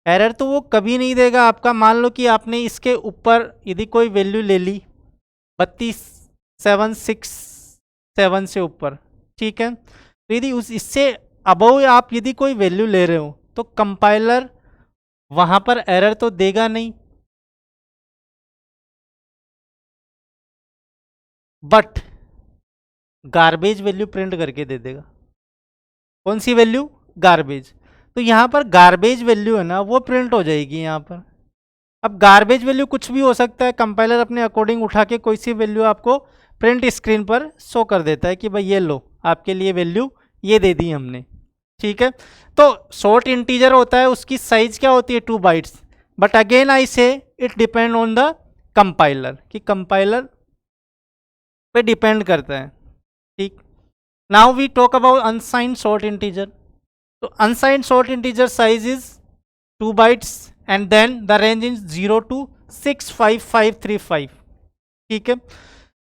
A: एरर तो वो कभी नहीं देगा आपका। मान लो कि आपने इसके ऊपर यदि कोई वैल्यू ले ली 32767 से ऊपर, ठीक है, तो यदि उस इससे अबव आप यदि कोई वैल्यू ले रहे हो तो कंपाइलर वहां पर एरर तो देगा नहीं, बट गार्बेज वैल्यू प्रिंट करके दे देगा। कौन सी वैल्यू? गार्बेज। तो यहाँ पर गार्बेज वैल्यू है ना वो प्रिंट हो जाएगी यहाँ पर। अब गार्बेज वैल्यू कुछ भी हो सकता है, कंपाइलर अपने अकॉर्डिंग उठा के कोई सी वैल्यू आपको प्रिंट स्क्रीन पर शो कर देता है कि भाई ये लो आपके लिए वैल्यू ये दे दी हमने, ठीक है। तो शॉर्ट इंटीजर होता है, उसकी साइज क्या होती है 2 bytes, but again I say it depend on the compiler, कि कंपाइलर पे डिपेंड करता है, ठीक। Now we talk about unsigned short integer. तो unsigned short integer size is 2 bytes and then the range is 0 to 65535, ठीक है।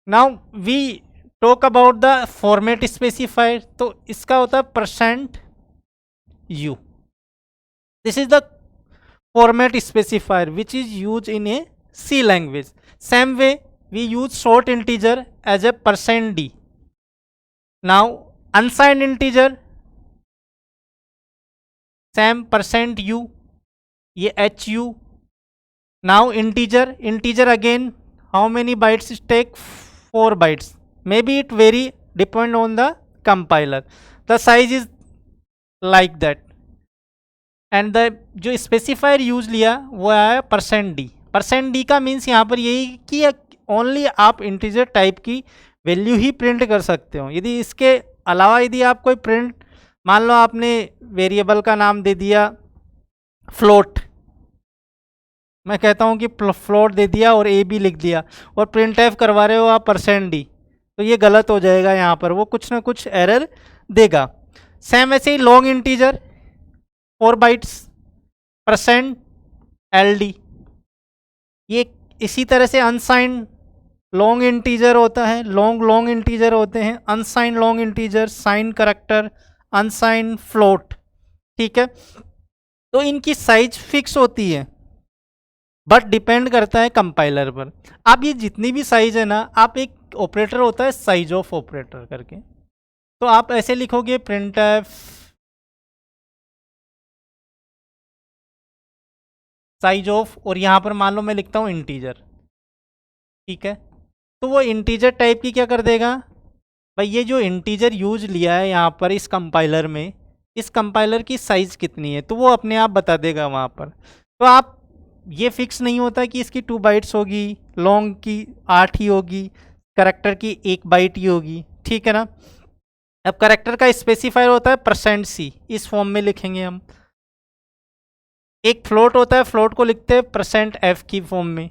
A: now we talk about the format specifier। तो इसका होता है %u, this is the format specifier which is used in a C language। same way we use short integer as a %d। now unsigned integer same %u, ये HU। Now integer, integer again how many bytes take 4 bytes, may be it very depend on the compiler, the size is like that. And the जो specifier use लिया वो आया %d। %d का means यहाँ पर यही कि ओनली आप इंटीजर टाइप की वैल्यू ही प्रिंट कर सकते हो। यदि इसके अलावा यदि आप कोई प्रिंट, मान लो आपने वेरिएबल का नाम दे दिया फ्लोट, मैं कहता हूँ कि फ्लोट दे दिया और ए बी लिख दिया और प्रिंट एफ करवा रहे हो आप %d, तो ये गलत हो जाएगा, यहाँ पर वो कुछ ना कुछ एरर देगा। सेम ऐसे ही लॉन्ग इंटीजर 4 बाइट्स %ld, ये इसी तरह से अनसाइंड लॉन्ग इंटीजर होता है, लॉन्ग इंटीजर होते हैं, unsigned long integer, sign character, unsigned float, ठीक है। तो इनकी साइज फिक्स होती है बट डिपेंड करता है कंपाइलर पर। आप ये जितनी भी साइज है ना, आप एक ऑपरेटर होता है साइज ऑफ ऑपरेटर करके, तो आप ऐसे लिखोगे printf साइज ऑफ, और यहाँ पर मान लो मैं लिखता हूँ इंटीजर, ठीक है। तो वो इंटीजर टाइप की क्या कर देगा, भाई ये जो इंटीजर यूज लिया है यहाँ पर इस कंपाइलर में, इस कंपाइलर की साइज कितनी है, तो वो अपने आप बता देगा वहाँ पर। तो आप ये फिक्स नहीं होता कि इसकी 2 बाइट्स होगी, लॉन्ग की 8 ही होगी, करैक्टर की 1 बाइट ही होगी, ठीक है ना। अब करैक्टर का स्पेसिफायर होता है %c, इस फॉर्म में लिखेंगे हम। एक फ्लोट होता है, फ्लोट को लिखते हैं %f की फॉर्म में,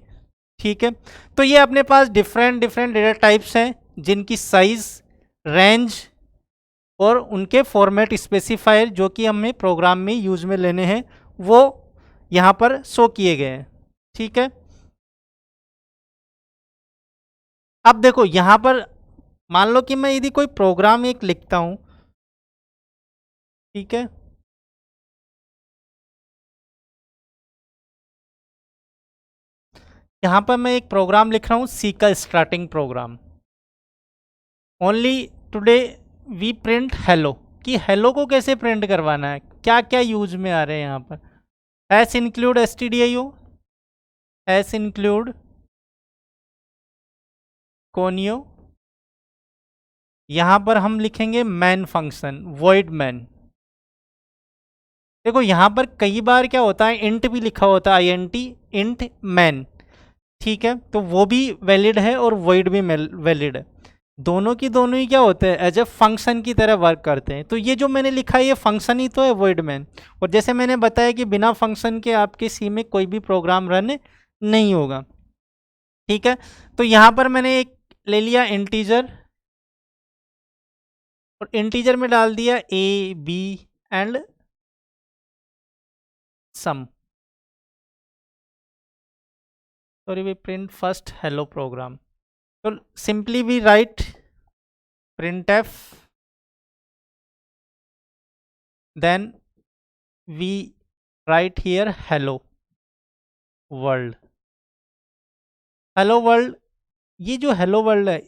A: ठीक है। तो ये अपने पास डिफरेंट डेटा टाइप्स हैं जिनकी साइज, रेंज और उनके फॉर्मेट स्पेसिफायर जो कि हमें प्रोग्राम में यूज में लेने हैं वो यहाँ पर शो किए गए हैं, ठीक है। अब देखो यहाँ पर मान लो कि मैं यदि कोई प्रोग्राम एक लिखता हूँ, ठीक है, यहाँ पर मैं एक प्रोग्राम लिख रहा हूँ सी का starting program. Only today we print hello, कि हेलो को कैसे प्रिंट करवाना है, क्या क्या यूज में आ रहे हैं यहाँ पर। S include stdio, S include conio, यहाँ पर हम लिखेंगे मैन फंक्शन, वॉइड मैन। देखो यहाँ पर कई बार क्या होता है, इंट भी लिखा होता है, int इंट मैन, ठीक है, तो वो भी वैलिड है और वॉइड भी वैलिड है। दोनों की दोनों ही क्या होते हैं, एज ए फंक्शन की तरह वर्क करते हैं। तो ये जो मैंने लिखा है ये फंक्शन ही तो है, वॉइड मैन। और जैसे मैंने बताया कि बिना फंक्शन के आपके सी में कोई भी प्रोग्राम रन नहीं होगा, ठीक है। तो यहाँ पर मैंने एक ले लिया इंटीजर और इंटीजर में डाल दिया a b and sum, sorry we print first hello program, तो simply we write printf, then we write here hello world. Hello world, ये जो हेलो वर्ल्ड है,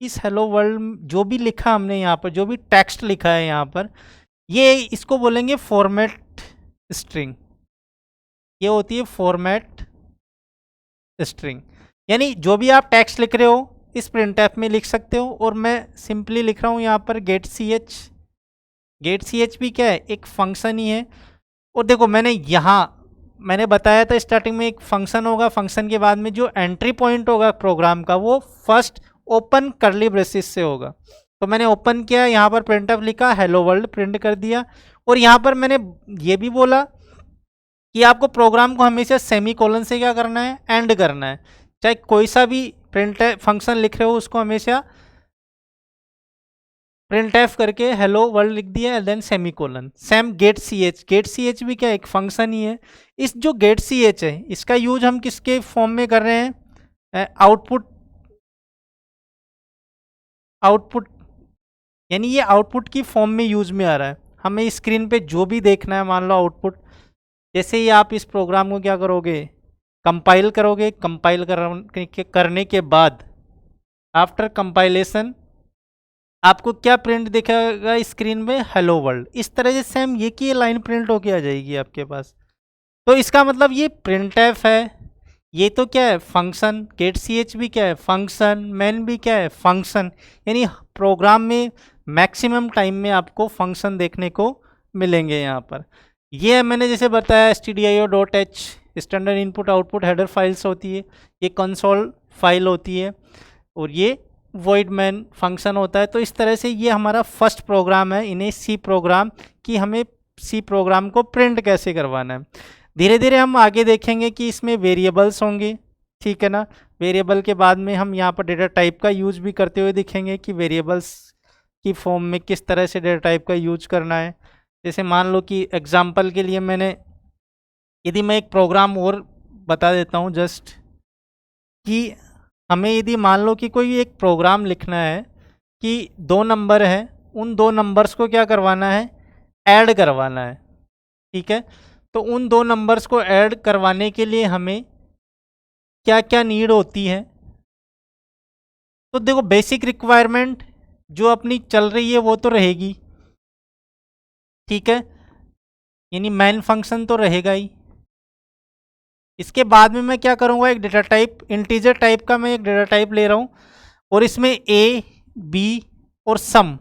A: इस हेलो वर्ल्ड जो भी लिखा हमने यहाँ पर, जो भी टेक्स्ट लिखा है यहाँ पर, ये इसको बोलेंगे फॉर्मेट स्ट्रिंग। ये होती है फॉर्मेट स्ट्रिंग, यानी जो भी आप टेक्स्ट लिख रहे हो इस प्रिंटफ में लिख सकते हो। और मैं सिंपली लिख रहा हूँ यहाँ पर get C H. Get C H भी क्या है, एक फंक्शन ही है। और देखो मैंने बताया था स्टार्टिंग में, एक फंक्शन होगा, फंक्शन के बाद में जो एंट्री पॉइंट होगा प्रोग्राम का वो फर्स्ट ओपन करली ब्रेसेस से होगा। तो मैंने ओपन किया, यहाँ पर प्रिंटफ लिखा, हेलो वर्ल्ड प्रिंट कर दिया। और यहाँ पर मैंने ये भी बोला कि आपको प्रोग्राम को हमेशा सेमीकोलन से क्या करना है, एंड करना है। चाहे कोई सा भी प्रिंट फंक्शन लिख रहे हो उसको हमेशा printf करके हेलो वर्ल्ड लिख दिया and then semicolon. Same get C H, get C H भी क्या एक फंक्शन ही है। इस जो गेट सी एच है इसका यूज हम किसके फॉर्म में कर रहे हैं, आउटपुट यानी ये आउटपुट की फॉर्म में यूज में आ रहा है। हमें स्क्रीन पे जो भी देखना है, मान लो आउटपुट, जैसे ही आप इस प्रोग्राम को क्या करोगे, कंपाइल करोगे, कंपाइल करने के बाद आफ्टर कंपाइलेशन आपको क्या प्रिंट दिखेगा स्क्रीन में, हेलो वर्ल्ड। इस तरह से सेम ये की लाइन प्रिंट होके आ जाएगी आपके पास। तो इसका मतलब ये printf है, ये तो क्या है फंक्शन, गेट सी एच भी क्या है फंक्शन, मैन भी क्या है फंक्शन। यानी प्रोग्राम में मैक्सिमम टाइम में आपको फंक्शन देखने को मिलेंगे यहाँ पर। ये है मैंने जैसे बताया stdio.h standard input output header files होती है, ये कंसोल फाइल होती है, और ये वॉइड मैन फंक्शन होता है। तो इस तरह से ये हमारा फर्स्ट प्रोग्राम है इन्हें सी प्रोग्राम, कि हमें सी प्रोग्राम को प्रिंट कैसे करवाना है। धीरे धीरे हम आगे देखेंगे कि इसमें वेरिएबल्स होंगे, ठीक है ना। वेरिएबल के बाद में हम यहाँ पर डेटा टाइप का यूज भी करते हुए दिखेंगे कि वेरिएबल्स की फॉर्म में किस तरह से डेटा टाइप का यूज करना है। जैसे मान लो कि एग्जांपल के लिए यदि मैं एक प्रोग्राम और बता देता हूँ जस्ट, कि हमें यदि मान लो कि कोई एक प्रोग्राम लिखना है कि 2 नंबर है, उन 2 नंबर्स को क्या करवाना है, ऐड करवाना है, ठीक है। तो उन 2 नंबर्स को ऐड करवाने के लिए हमें क्या क्या नीड होती है। तो देखो बेसिक रिक्वायरमेंट जो अपनी चल रही है वो तो रहेगी, ठीक है, यानी मैन फंक्शन तो रहेगा ही। इसके बाद में मैं क्या करूँगा, एक डेटा टाइप इंटीजर टाइप का मैं एक डेटा टाइप ले रहा हूँ, और इसमें ए, बी और सम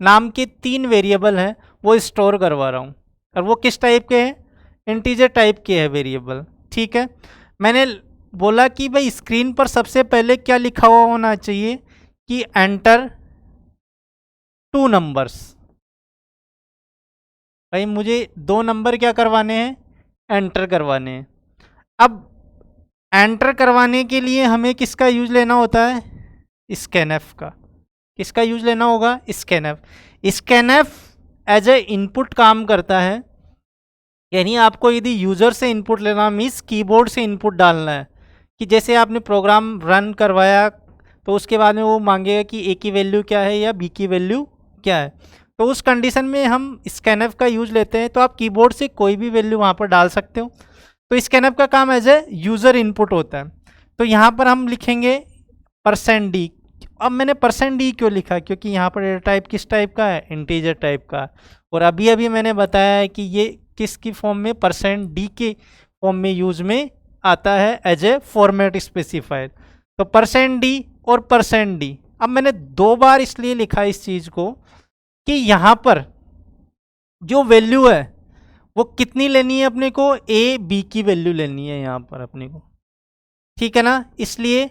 A: नाम के 3 वेरिएबल हैं वो स्टोर करवा रहा हूँ। और वो किस टाइप के हैं, इंटीजर टाइप के हैं वेरिएबल, ठीक है। मैंने बोला कि भाई स्क्रीन पर सबसे पहले क्या लिखा हुआ होना चाहिए कि एंटर 2 नंबर्स। भाई मुझे 2 नंबर क्या करवाने हैं, एंटर करवाने हैं। अब एंटर करवाने के लिए हमें किसका यूज लेना होता है, स्कैनएफ का। किसका यूज लेना होगा, scanf. Scanf as a input काम करता है, यानी आपको यदि यूज़र से इनपुट लेना मीन्स कीबोर्ड से इनपुट डालना है, कि जैसे आपने प्रोग्राम रन करवाया तो उसके बाद में वो मांगेगा कि ए की वैल्यू क्या है या बी की वैल्यू क्या है। तो उस कंडीशन में हम स्कैनएफ का यूज लेते हैं। तो आप कीबोर्ड से कोई भी वैल्यू वहाँ पर डाल सकते हो। तो स्कैनएफ का काम एज ए यूज़र इनपुट होता है। तो यहाँ पर हम लिखेंगे %d। अब मैंने %d क्यों लिखा, क्योंकि यहाँ पर डेटा टाइप किस टाइप का है, इंटीजर टाइप का। और अभी अभी मैंने बताया है कि ये किसकी फॉर्म में, %d के फॉर्म में यूज में आता है एज ए फॉर्मेट स्पेसिफायर। तो %d और %d। अब मैंने 2 बार इसलिए लिखा इस चीज़ को कि यहाँ पर जो वैल्यू है वो कितनी लेनी है अपने को, ए बी की वैल्यू लेनी है यहाँ पर अपने को, ठीक है ना। इसलिए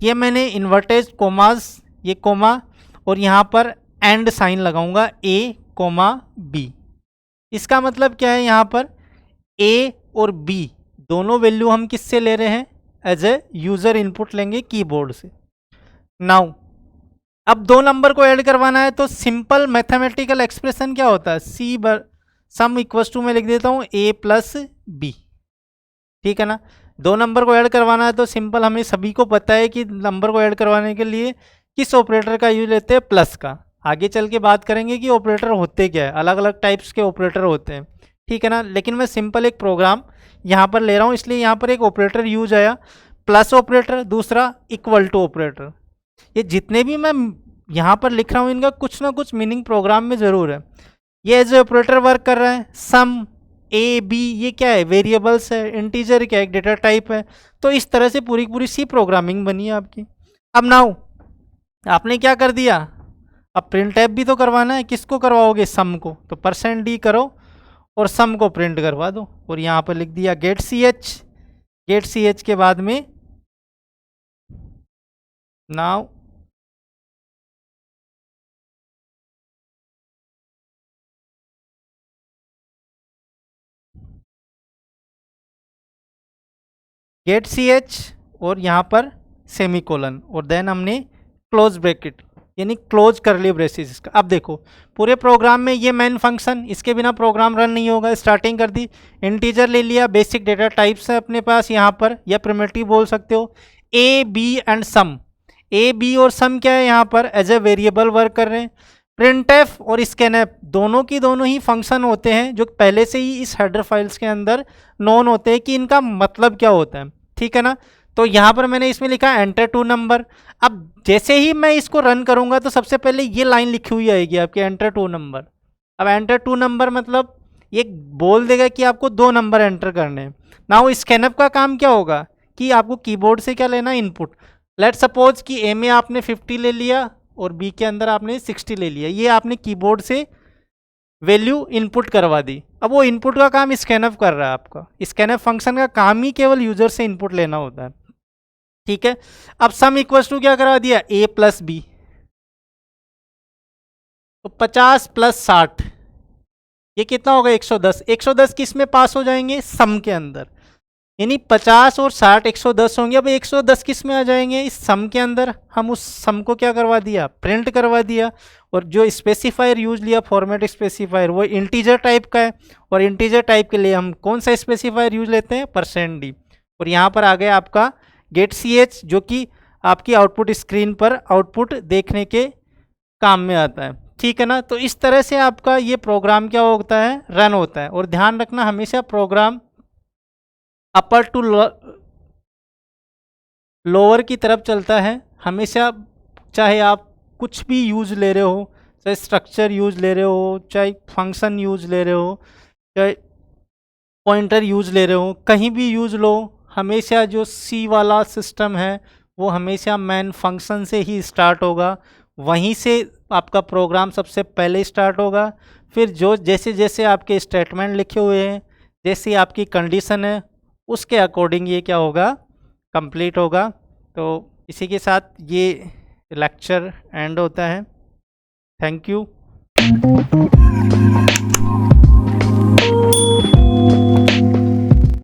A: ये मैंने इन्वर्टेड कोमास, ये कोमा और यहाँ पर एंड साइन लगाऊंगा, ए कोमा बी। इसका मतलब क्या है, यहाँ पर ए और बी दोनों वैल्यू हम किससे ले रहे हैं, एज ए यूज़र इनपुट लेंगे कीबोर्ड से। नाउ अब 2 नंबर को ऐड करवाना है, तो सिंपल मैथमेटिकल एक्सप्रेशन क्या होता है, सम इक्वल्स टू मैं लिख देता हूँ a + b, ठीक है ना। दो नंबर को ऐड करवाना है तो सिंपल हमें सभी को पता है कि नंबर को ऐड करवाने के लिए किस ऑपरेटर का यूज लेते हैं, प्लस का। आगे चल के बात करेंगे कि ऑपरेटर होते क्या है, अलग अलग टाइप्स के ऑपरेटर होते हैं, ठीक है ना। लेकिन मैं सिंपल एक प्रोग्राम यहाँ पर ले रहा हूँ, इसलिए यहाँ पर एक ऑपरेटर यूज आया, प्लस ऑपरेटर, दूसरा इक्वल टू ऑपरेटर। ये जितने भी मैं यहाँ पर लिख रहा हूँ इनका कुछ ना कुछ मीनिंग प्रोग्राम में ज़रूर है। ये एज ए ऑपरेटर वर्क कर रहा है। सम, ए, बी, ये क्या है, वेरिएबल्स है। इंटीजर क्या है, एक डेटा टाइप है। तो इस तरह से पूरी पूरी सी प्रोग्रामिंग बनी है आपकी। अब नाउ आपने क्या कर दिया, अब प्रिंट एफ भी तो करवाना है। किसको करवाओगे, सम को, तो %d करो और सम को प्रिंट करवा दो। और यहाँ पर लिख दिया get C H. Get C H के बाद में नाउ गेट सी एच और यहाँ पर सेमीकोलन और देन हमने क्लोज ब्रैकेट यानी क्लोज करली ब्रेसेस इसका। अब देखो पूरे प्रोग्राम में ये मेन फंक्शन, इसके बिना प्रोग्राम रन नहीं होगा। स्टार्टिंग कर दी, इंटीजर ले लिया, बेसिक डेटा टाइप्स है अपने पास यहाँ पर, या प्रिमिटिव बोल सकते हो। A, b and sum, a, b और सम क्या है यहाँ पर एज ए वेरिएबल वर्क कर रहे हैं। प्रिंटएफ और स्कैनएफ दोनों की दोनों ही फंक्शन होते हैं जो पहले से ही इस हेडर फाइल्स के अंदर नोन होते हैं कि इनका मतलब क्या होता है, ठीक है ना। तो यहाँ पर मैंने इसमें लिखा एंटर टू नंबर। अब जैसे ही मैं इसको रन करूँगा तो सबसे पहले ये लाइन लिखी हुई आएगी आपके, एंटर टू नंबर। अब एंटर टू नंबर मतलब ये बोल देगा कि आपको 2 नंबर एंटर करने हैं। नाउ स्कैनअप का काम क्या होगा कि आपको कीबोर्ड से क्या लेना, इनपुट। लेट सपोज कि ए में आपने 50 ले लिया और बी के अंदर आपने 60 ले लिया, ये आपने कीबोर्ड से वैल्यू इनपुट करवा दी। अब वो इनपुट का काम स्कैनअप कर रहा है आपका। स्कैनअप फंक्शन का काम ही केवल यूजर से इनपुट लेना होता है, ठीक है। अब सम इक्वल्स टू क्या करा दिया, ए प्लस बी, तो 50 प्लस 60 ये कितना होगा, 110। 110 किस में पास हो जाएंगे, सम के अंदर, यानी 50 और 60 110 होंगे। अब 110 किस में आ जाएंगे, इस सम के अंदर। हम उस सम को क्या करवा दिया, प्रिंट करवा दिया। और जो स्पेसिफायर यूज लिया, फॉर्मेट स्पेसिफायर, वो इंटीजर टाइप का है। और इंटीजर टाइप के लिए हम कौन सा स्पेसिफायर यूज लेते हैं, %d। और यहाँ पर आ गया आपका गेट सी एच, जो कि आपकी आउटपुट स्क्रीन पर आउटपुट देखने के काम में आता है, ठीक है ना। तो इस तरह से आपका ये प्रोग्राम क्या होता है, रन होता है। और ध्यान रखना हमेशा प्रोग्राम अपर टू लोअर की तरफ चलता है हमेशा। चाहे आप कुछ भी यूज ले रहे हो, चाहे स्ट्रक्चर यूज ले रहे हो, चाहे फंक्शन यूज ले रहे हो, चाहे पॉइंटर यूज ले रहे हो, कहीं भी यूज लो, हमेशा जो सी वाला सिस्टम है वो हमेशा मेन फंक्शन से ही स्टार्ट होगा। वहीं से आपका प्रोग्राम सबसे पहले स्टार्ट होगा। फिर जो जैसे जैसे आपके स्टेटमेंट लिखे हुए हैं, जैसी आपकी कंडीशन है, उसके अकॉर्डिंग ये क्या होगा, कंप्लीट होगा। तो इसी के साथ ये लेक्चर एंड होता है। Thank you.